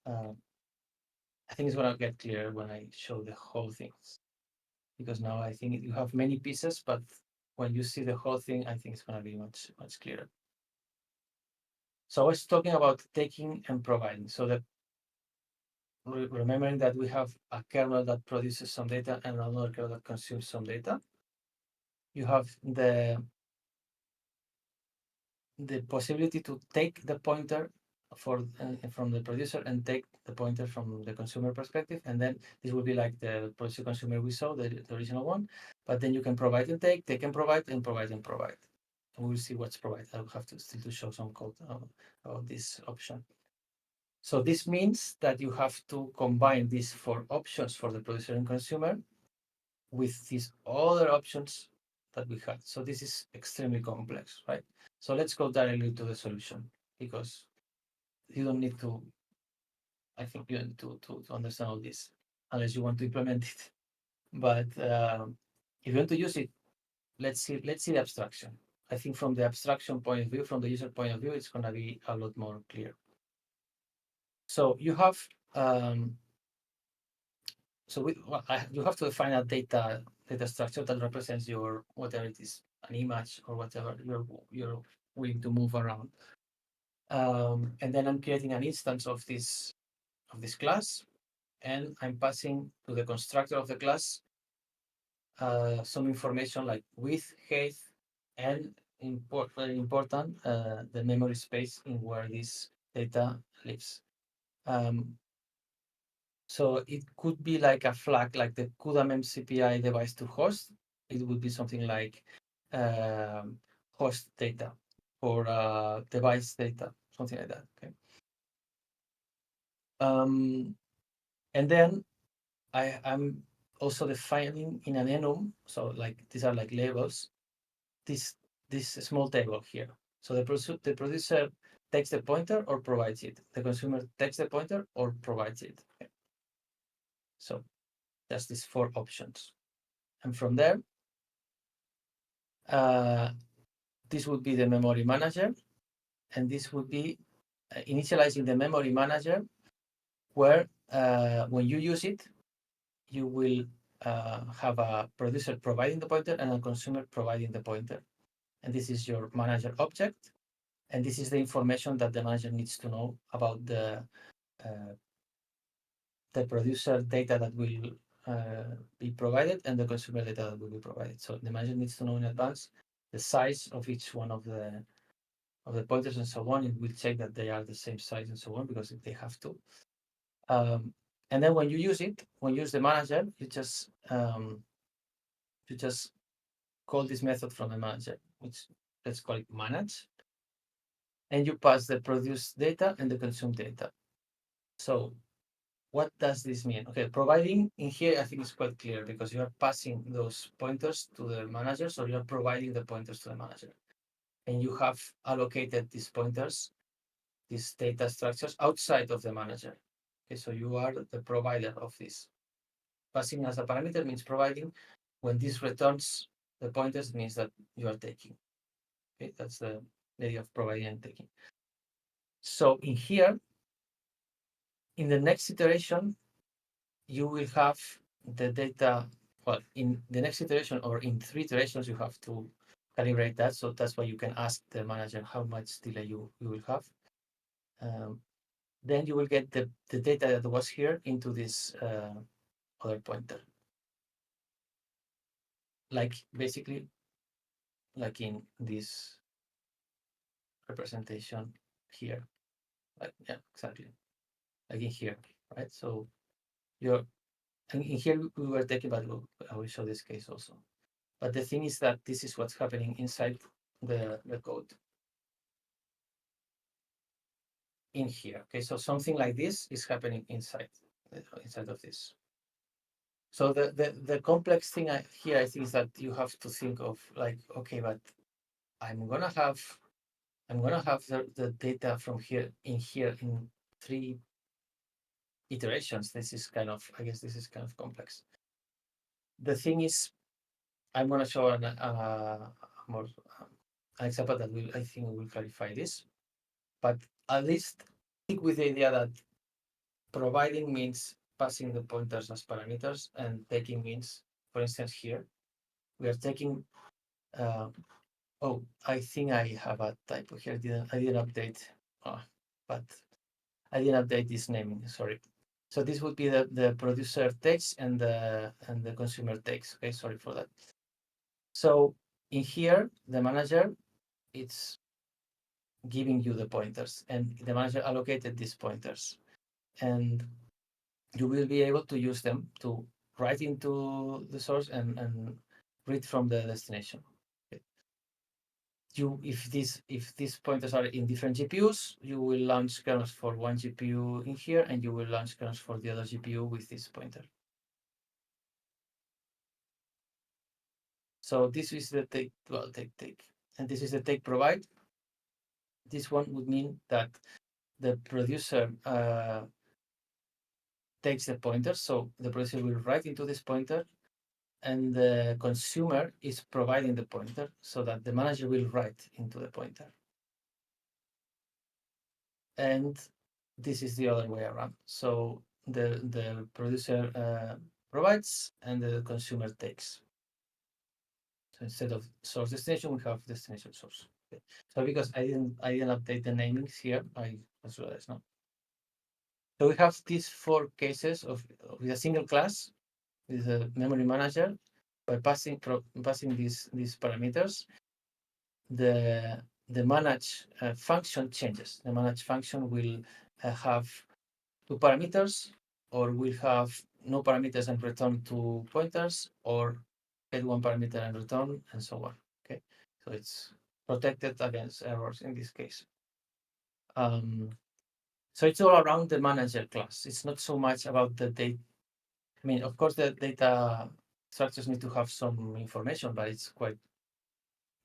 B: I think it's gonna get clear when I show the whole thing. Because now I think you have many pieces, but when you see the whole thing, I think it's gonna be much clearer. So I was talking about taking and providing. So that remembering that we have a kernel that produces some data and another kernel that consumes some data. You have the possibility to take the pointer from the producer and take the pointer from the consumer perspective, and then this will be like the producer consumer we saw, the original one. But then you can provide and take and provide and provide and provide. And we'll see what's provided. I'll have to still to show some code about this option. So this means that you have to combine these four options for the producer and consumer with these other options that we had. So this is extremely complex, right? So let's go directly to the solution because you don't need to, I think you need to understand all this unless you want to implement it. But if you want to use it, let's see the abstraction. I think from the abstraction point of view, from the user point of view, it's going to be a lot more clear. So you have you have to define a data structure that represents your whatever it is, an image or whatever you're willing to move around. And then I'm creating an instance of this class, and I'm passing to the constructor of the class some information like width, height, and very important, the memory space in where this data lives. Um, So it could be like a flag, like the CUDA memcpi device to host, it would be something like host data or device data, something like that. Okay. And then I'm also defining in an enum, so like these are like labels, this small table here. So the producer takes the pointer or provides it. The consumer takes the pointer or provides it. Okay. So that's these 4 options. And from there, this would be the memory manager, and this would be initializing the memory manager, where when you use it, you will have a producer providing the pointer and a consumer providing the pointer. And this is your manager object. And this is the information that the manager needs to know about the producer data that will be provided and the consumer data that will be provided. So the manager needs to know in advance the size of each one of the pointers and so on. It will check that they are the same size and so on, because they have to. And then when you use it, when you use the manager, you just call this method from the manager, which let's call it manage, and you pass the produce data and the consume data. So what does this mean? Okay, providing in here, I think it's quite clear, because you are passing those pointers to the manager, so you're providing the pointers to the manager. And you have allocated these pointers, these data structures, outside of the manager. Okay, so you are the provider of this. Passing as a parameter means providing. When this returns the pointers, it means that you are taking. Okay, that's the idea of providing and taking. So in here, in the next iteration, you will have the data. Well, in the next iteration or in 3 iterations, you have to calibrate that. So that's why you can ask the manager how much delay you will have. Then you will get the data that was here into this other pointer. Like basically, like in this representation here. Like, yeah, exactly. Like in here, right? So you're, and in here we were taking, but I will show this case also. But the thing is that this is what's happening inside the code. In here, okay, so something like this is happening inside of this. So the complex thing here, I think, is that you have to think of like, okay, but I'm gonna have the data from here in 3 iterations. This is kind of, I guess this is kind of complex. The thing is, I'm gonna show more an example that I think will clarify this. But at least stick with the idea that providing means passing the pointers as parameters, and taking means, for instance, here we are taking. Oh, I think I have a typo here. I didn't update, but I didn't update this naming. Sorry. So this would be the producer text and the consumer text. Okay, sorry for that. So in here, the manager, it's giving you the pointers, and the manager allocated these pointers, and you will be able to use them to write into the source and read from the destination. Okay. If these pointers are in different GPUs, you will launch kernels for one GPU in here, and you will launch kernels for the other GPU with this pointer. So this is the take, and this is the take provide. This one would mean that the producer takes the pointer, so the producer will write into this pointer, and the consumer is providing the pointer, so that the manager will write into the pointer. And this is the other way around. So the producer provides and the consumer takes. So instead of source destination, we have destination source. Okay. So because I didn't update the namings here, I just realized now. So we have these 4 cases with a single class, with a memory manager. By passing these parameters, the manage function changes. The manage function will have 2 parameters, or will have no parameters and return 2 pointers, or get one parameter and return, and so on. Okay, so it's protected against errors in this case. So it's all around the manager class. It's not so much about the data. I mean, of course, the data structures need to have some information, but it's quite,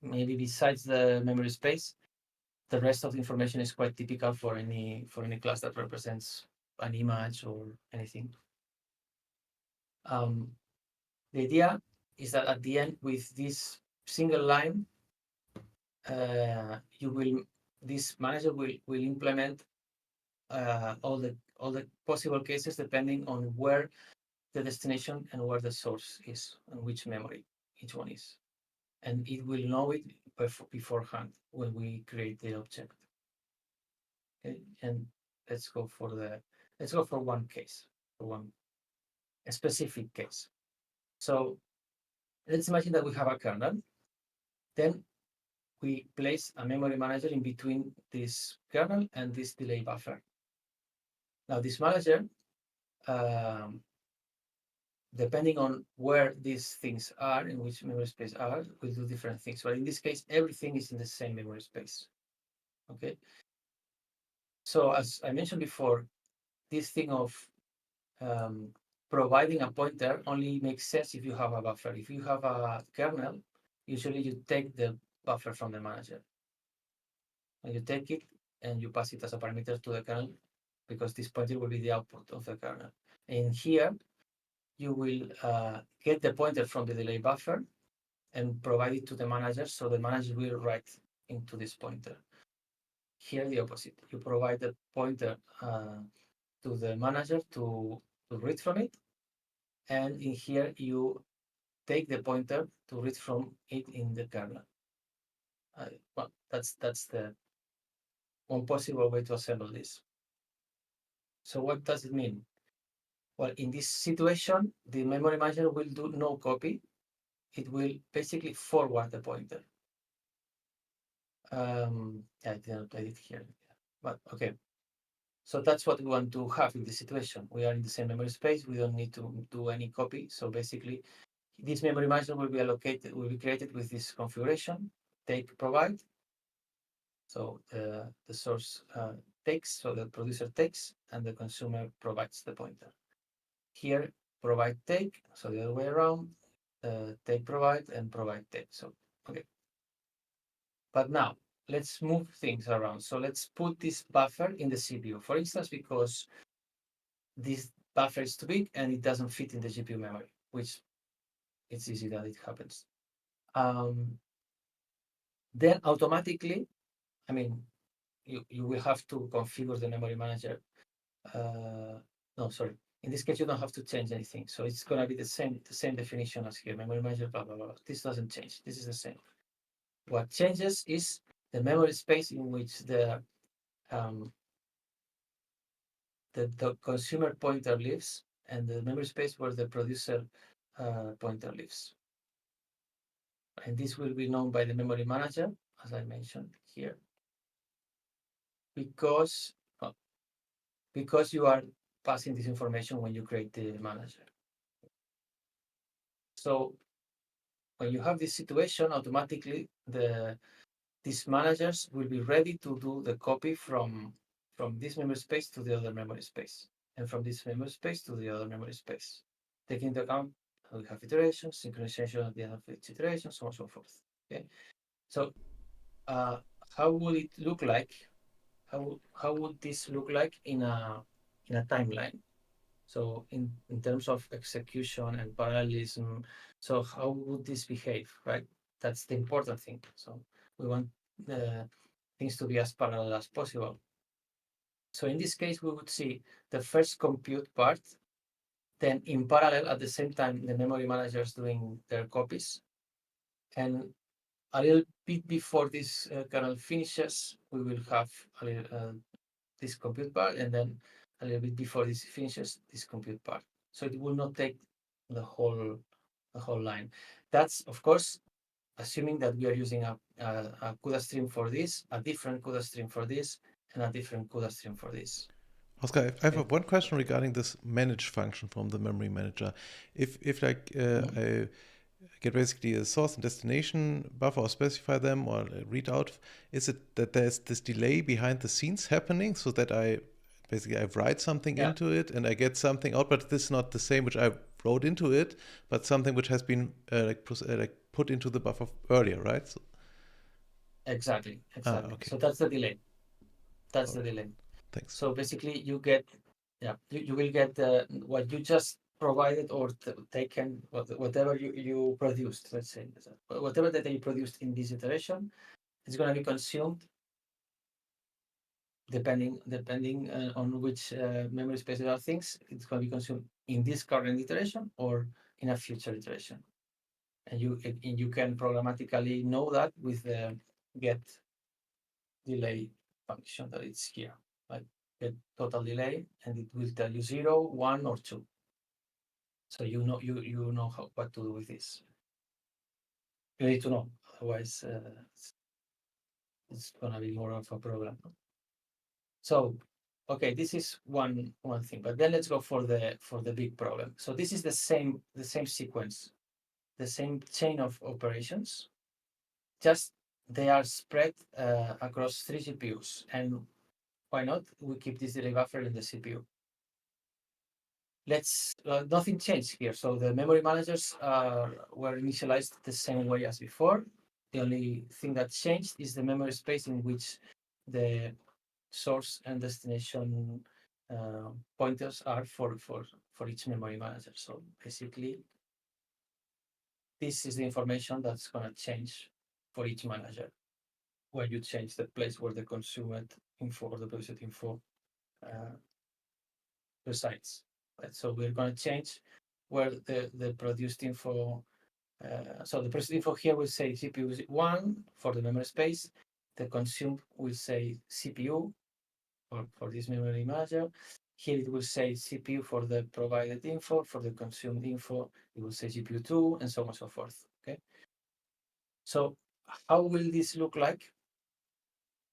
B: maybe besides the memory space, the rest of the information is quite typical for any class that represents an image or anything. The idea is that at the end, with this single line, this manager will implement all the possible cases depending on where the destination and where the source is and which memory each one is, and it will know it beforehand when we create the object. Okay, and let's go for one case, for a specific case. So let's imagine that we have a kernel. Then we place a memory manager in between this kernel and this delay buffer. Now this manager, depending on where these things are, in which memory space are, will do different things. But in this case, everything is in the same memory space. Okay. So as I mentioned before, this thing of providing a pointer only makes sense if you have a buffer. If you have a kernel, usually you take the buffer from the manager. And you take it and you pass it as a parameter to the kernel, because this pointer will be the output of the kernel. And here, you will get the pointer from the delay buffer and provide it to the manager, so the manager will write into this pointer. Here, the opposite. You provide the pointer to the manager to read from it, and in here you take the pointer to read from it in the kernel. Well, that's the one possible way to assemble this. So what does it mean? Well, in this situation, the memory manager will do no copy. It will basically forward the pointer. I didn't play it here, but okay. So that's what we want to have in this situation. We are in the same memory space. We don't need to do any copy. So basically, this memory manager will be created with this configuration: take, provide. So the source takes, so the producer takes, and the consumer provides the pointer. Here, provide, take, so the other way around, take, provide, and provide, take. So, okay. But now, let's move things around. So let's put this buffer in the CPU, for instance, because this buffer is too big and it doesn't fit in the GPU memory, which it's easy that it happens. Then automatically, I mean, you will have to configure the memory manager. No, sorry. In this case, you don't have to change anything. So it's going to be the same definition as here, memory manager, blah, blah, blah. This doesn't change. This is the same. What changes is the memory space in which the consumer pointer lives, and the memory space where the producer pointer lives. And this will be known by the memory manager, as I mentioned here, because you are passing this information when you create the manager. So when you have this situation, automatically these managers will be ready to do the copy from this memory space to the other memory space, and from this memory space to the other memory space, taking into account we have iterations, synchronization at the end of each iteration, so on and so forth. Okay, so how would it look like? How would this look like in a timeline? So in terms of execution and parallelism, so how would this behave, right? That's the important thing. So we want things to be as parallel as possible. So in this case, we would see the first compute part, then in parallel at the same time, the memory managers doing their copies. And a little bit before this kernel finishes, we will have a little, this compute part, and then a little bit before this finishes, this compute part. So it will not take the whole line. That's, of course, assuming that we are using a CUDA stream for this, a different CUDA stream for this, and a different CUDA stream for this.
A: Oscar, I have one question regarding this manage function from the memory manager. If like get basically a source and destination buffer or specify them or read out, is it that there's this delay behind the scenes happening so that I write something
B: Yeah,
A: into it and I get something out, but this is not the same which I wrote into it, but something which has been put into the buffer earlier, right? So,
B: exactly, exactly.
A: okay.
B: So that's the delay. That's
A: All
B: the
A: right.
B: delay.
A: Thanks.
B: So basically, you get, yeah, you will get what you just provided or taken, whatever you produced, let's say, whatever that you produced in this iteration is going to be consumed depending on which memory space there are things. It's going to be consumed in this current iteration or in a future iteration. And you can programmatically know that with the get delay function that it's here. Like get total delay, and it will tell you 0, 1, or 2. So you know what to do with this. You need to know, otherwise it's gonna be more of a problem. So okay, this is one thing, but then let's go for the big problem. So this is the same sequence, the same chain of operations, just they are spread across 3 GPUs. And why not? We keep this delay buffer in the CPU. Nothing changed here. So the memory managers were initialized the same way as before. The only thing that changed is the memory space in which the source and destination pointers are for each memory manager. So basically, this is the information that's going to change for each manager when you change the place where the consumed info or the produced info uh, resides. Right? So we're going to change where the produced info. So the produced info here will say CPU 1 for the memory space. The consumed will say CPU for this memory manager. Here it will say CPU for the provided info. For the consumed info, it will say GPU2, and so on and so forth. Okay. So how will this look like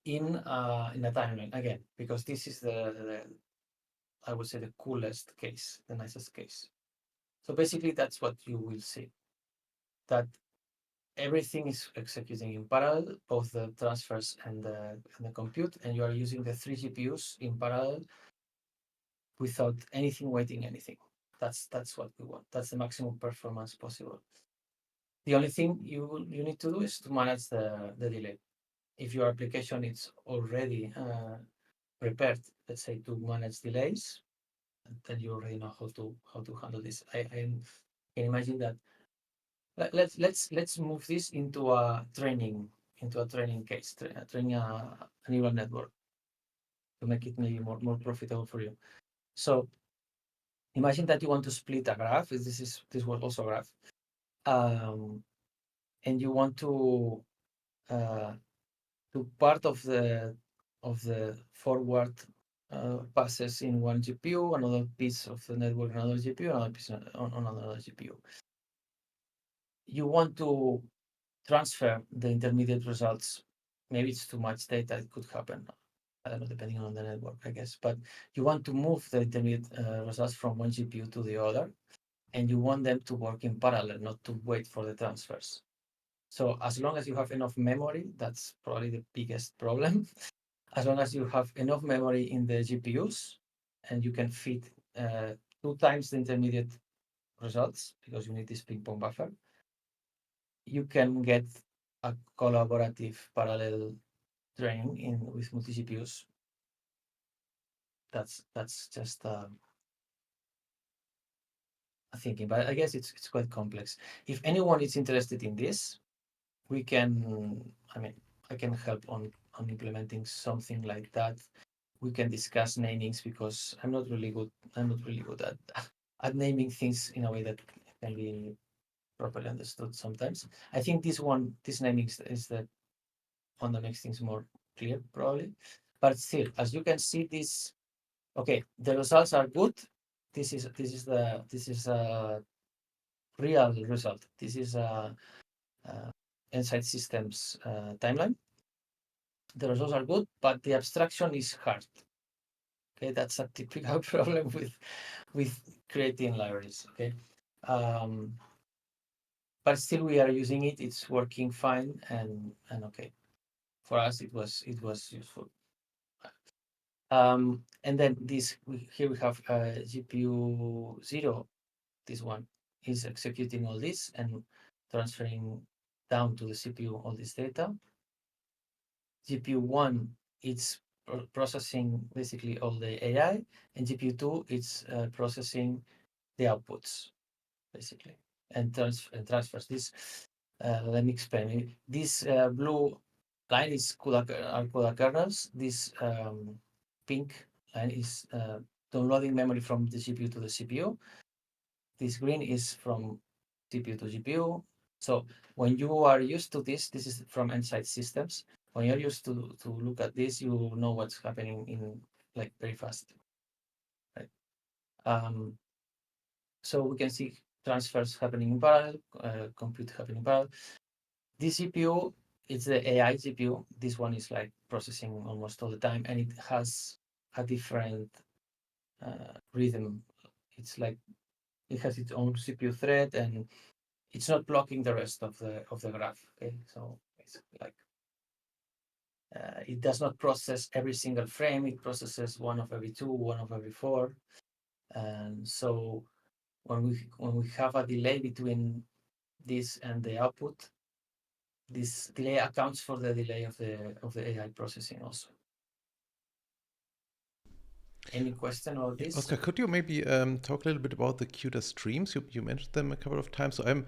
B: in a timeline again? Because this is the I would say the coolest case, the nicest case. So basically, that's what you will see. That everything is executing in parallel, both the transfers and the compute, and you are using the 3 GPUs in parallel without anything waiting anything. That's what we want. That's the maximum performance possible. The only thing you need to do is to manage the delay. If your application is already prepared, let's say, to manage delays, then you already know how to handle this. I can imagine that. Let's move this into a training case, training a neural network to make it maybe more profitable for you. So imagine that you want to split a graph. This was also a graph, and you want uh, to part of the forward passes in one GPU, another piece of the network, another GPU, another piece on another GPU. You want to transfer the intermediate results. Maybe it's too much data. It could happen. I don't know, depending on the network, I guess. But you want to move the intermediate results from one GPU to the other, and you want them to work in parallel, not to wait for the transfers. So as long as you have enough memory, that's probably the biggest problem. As long as you have enough memory in the GPUs, and you can fit 2 times the intermediate results because you need this ping pong buffer, you can get a collaborative parallel training with multi GPUs. That's just a thinking, but I guess it's quite complex. If anyone is interested in this, we can. I mean, I can help on implementing something like that. We can discuss namings because I'm not really good. I'm not really good at naming things in a way that can be properly understood sometimes. I think this naming is the one that makes things more clear, probably. But still, as you can see, okay, the results are good. This is a real result. This is a Insight Systems timeline. The results are good, but the abstraction is hard. Okay, that's a typical problem with creating libraries. Okay, um, but still we are using it. It's working fine and okay. For us, it was useful. And then here we have GPU 0. This one is executing all this and transferring down to the CPU all this data. GPU 1, it's processing basically all the AI, and GPU 2, it's processing the outputs basically and transfers this. Let me explain it. This blue line is CUDA kernels. This pink line is downloading memory from the GPU to the CPU. This green is from CPU to GPU. So when you are used to this is from inside systems. When you're used to look at this, you know what's happening in like very fast, right? So we can see transfers happening in parallel, compute happening in parallel. This GPU, it's the AI GPU. This one is like processing almost all the time, and it has a different rhythm. It's like it has its own CPU thread, and it's not blocking the rest of the graph. Okay, so it's like it does not process every single frame. It processes one of every two, one of every four, and so when we have a delay between this and the output, this delay accounts for the delay of the AI processing also. Any question about
A: Yeah,
B: this?
A: Oscar, could you maybe talk a little bit about the CUDA streams? You mentioned them a couple of times, so I'm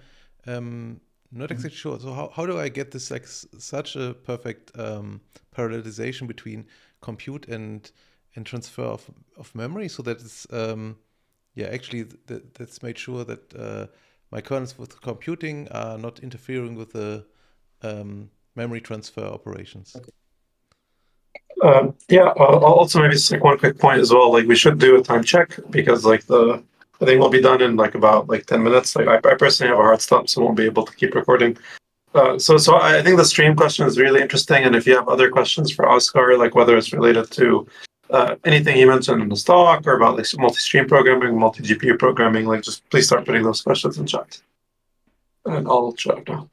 A: not
B: Mhm.
A: exactly sure. So how do I get this like such a perfect parallelization between compute and transfer of memory, so that it's yeah, actually that's made sure that my kernels with computing are not interfering with the memory transfer operations.
B: Okay.
C: Yeah, also maybe just like one quick point as well. Like we should do a time check because like the thing will be done in like about like 10 minutes. Like I personally have a hard stop, so won't be able to keep recording. So I think the stream question is really interesting, and if you have other questions for Oscar, like whether it's related to anything he mentioned in the talk or about like multi-stream programming, multi-GPU programming, like just please start putting those questions in chat, and I'll shut now.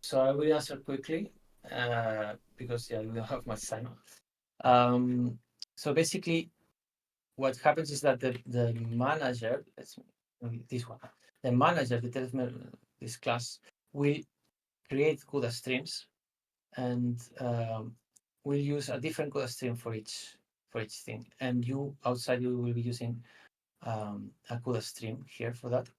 B: So I will answer quickly because yeah, we don't have much time. Um, so basically, what happens is that the manager, this one, the manager, this class will create CUDA streams, and we'll use a different CUDA stream for each thing. And you outside you will be using a CUDA stream here for that.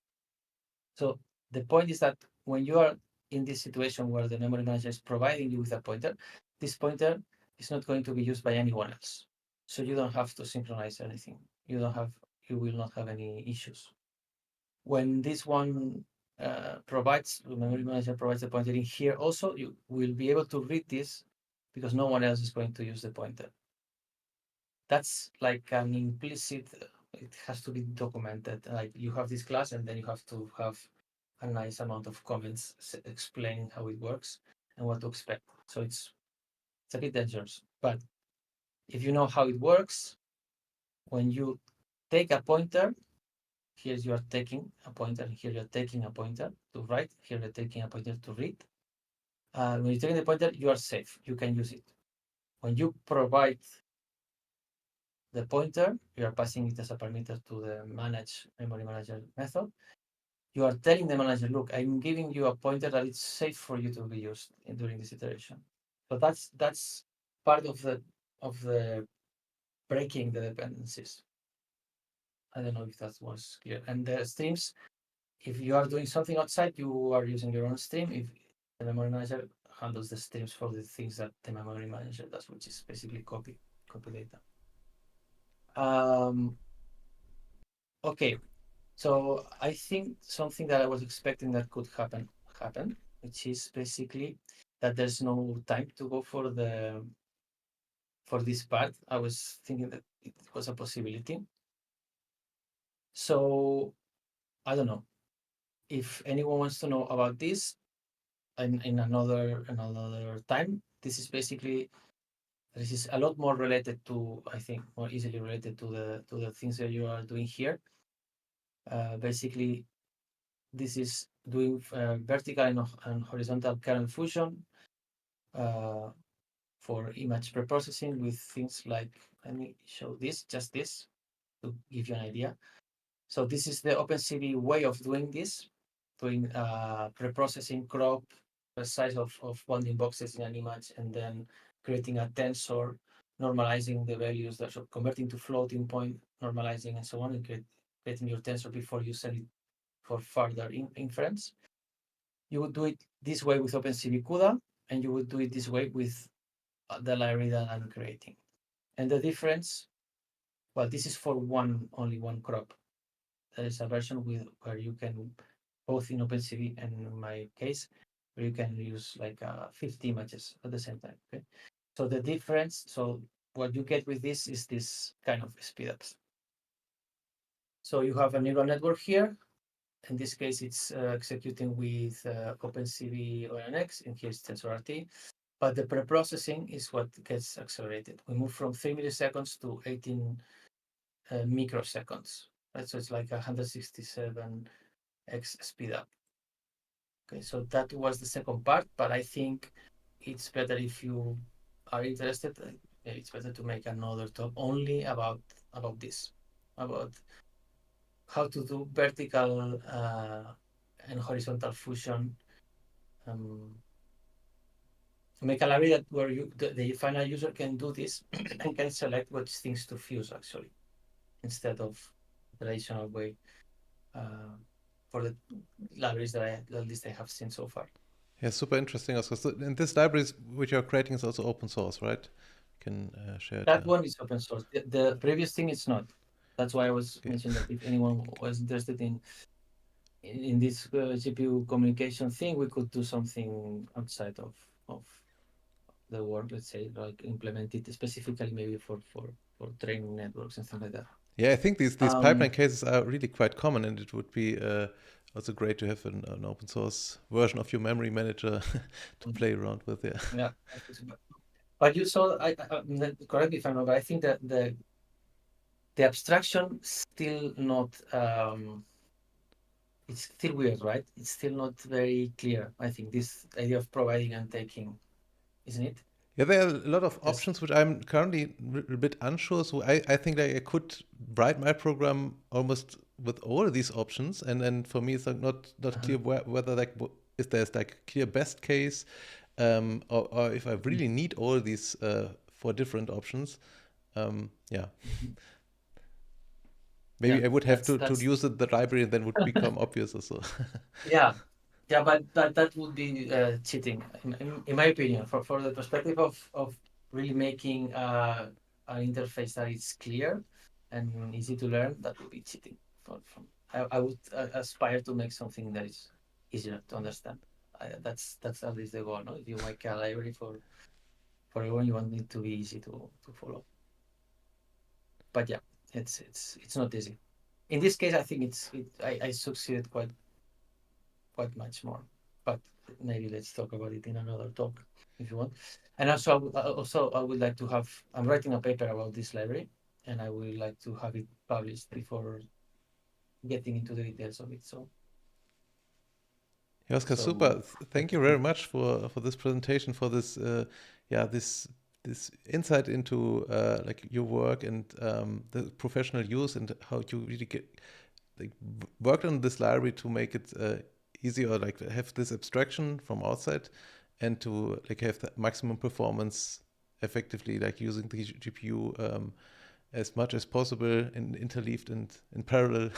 B: So the point is that when you are in this situation where the memory manager is providing you with a pointer, this pointer is not going to be used by anyone else. So you don't have to synchronize anything. You will not have any issues. When this one the memory manager provides the pointer in here, also you will be able to read this because no one else is going to use the pointer. That's like an implicit, it has to be documented. Like you have this class and then you have to have a nice amount of comments explaining how it works and what to expect. So it's a bit dangerous. But if you know how it works, when you take a pointer, here you are taking a pointer, here you're taking a pointer to write, here you're taking a pointer to read. When you're taking the pointer, you are safe. You can use it. When you provide the pointer, you are passing it as a parameter to the manage memory manager method. You are telling the manager, look, I'm giving you a pointer that it's safe for you to be used during this iteration. So that's part of the breaking the dependencies. I don't know if that was clear. And the streams, if you are doing something outside, you are using your own stream. If the memory manager handles the streams for the things that the memory manager does, which is basically copy data. Okay, so I think something that I was expecting that could happen, which is basically that there's no time to go for this part. I was thinking that it was a possibility. So I don't know if anyone wants to know about this in another time. This is a lot more related to, I think, more easily related to the things that you are doing here. Basically, This is doing vertical and horizontal kernel fusion for image preprocessing with things like, let me show this, just this, to give you an idea. So this is the OpenCV way of doing this, doing preprocessing, crop, the size of bounding boxes in an image, and then creating a tensor, normalizing the values, that are converting to floating point, normalizing, and so on, and creating your tensor before you send it for further inference. You would do it this way with OpenCV CUDA, and you would do it this way with the library that I'm creating. And the difference, well, this is for only one crop. There is a version where you can, both in OpenCV and in my case, where you can use like 50 images at the same time. Okay, so the difference, so what you get with this is this kind of speedups. So you have a neural network here. In this case, it's executing with OpenCV ONNX, and here's TensorRT. But the preprocessing is what gets accelerated. We move from 3 milliseconds to 18 microseconds. Right? So it's like 167x speed up. Okay, so that was the second part, but I think it's better if you are interested. It's better to make another talk only about this, about how to do vertical and horizontal fusion. Make a library that where the final user can do this and can select which things to fuse actually, instead of the traditional way for the libraries that at least I have seen so far.
A: Yeah, super interesting. Also, so, and this libraries which you're creating is also open source, right? You can share it.
B: That one is open source. The previous thing is not. That's why I was mentioning that if anyone was interested in this GPU communication thing, we could do something outside of the work, let's say, like implement it specifically maybe for training networks and things like that.
A: Yeah, I think these pipeline cases are really quite common, and it would be also great to have an open source version of your memory manager to play around with.
B: Yeah. But you saw, correct me if I'm wrong, but I think that the abstraction still not, it's still weird, right? It's still not very clear. I think this idea of providing and taking, isn't it?
A: Yeah, there are a lot of options which I'm currently a bit unsure. So I think that I could write my program almost with all these options, and then for me it's like not clear whether like if there's like a clear best case, or if I really need all these four different options. Maybe I would have to use the library, and then would become obvious also.
B: Yeah, but that would be cheating, in my opinion. For the perspective of really making an interface that is clear and easy to learn, that would be cheating. I would aspire to make something that is easier to understand. That's at least the goal. No? If you make a library for everyone, you want it to be easy to follow. But yeah, it's not easy. In this case, I think I succeeded quite much more. But maybe let's talk about it in another talk if you want. And also I would like to have, I'm writing a paper about this library, and I would like to have it published before getting into the details of it. So
A: Oscar, super. Thank you very much for this presentation, for this this insight into like your work and the professional use, and how you really worked on this library to make it easier, like have this abstraction from outside, and to like have the maximum performance effectively, like using the GPU as much as possible and interleaved and in parallel,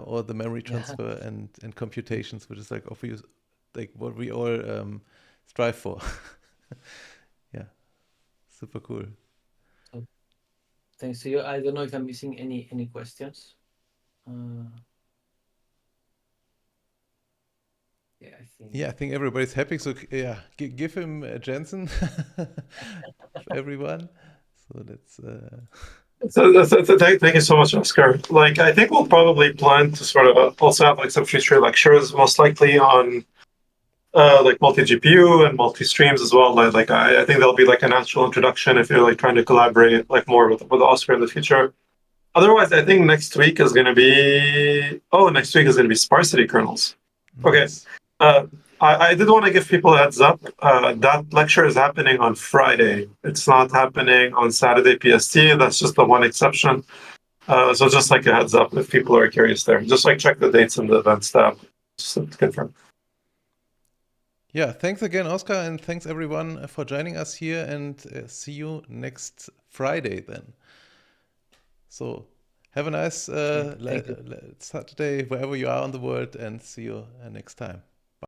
A: or the memory transfer and computations, which is like obvious, like what we all strive for. Yeah, super cool.
B: Thanks to you. I don't know if I'm missing any questions.
A: I think everybody's happy. So yeah, give him Jensen for everyone. So that's.
C: Thank you so much, Oscar. Like, I think we'll probably plan to sort of also have like some future lectures, most likely on like multi-GPU and multi-streams as well. Like I think there'll be like a natural introduction if you're like trying to collaborate like more with Oscar in the future. Otherwise, I think next week is going to be. Oh, next week is going to be sparsity kernels. Okay.
A: Nice.
C: I did want to give people a heads up. That lecture is happening on Friday. It's not happening on Saturday PST. That's just the one exception. So just like a heads up if people are curious there. Just like check the dates in the events tab. Just to confirm.
A: Yeah, thanks again, Oscar, and thanks everyone for joining us here, and see you next Friday then. So have a nice
B: Thank you.
A: Saturday wherever you are in the world, and see you next time.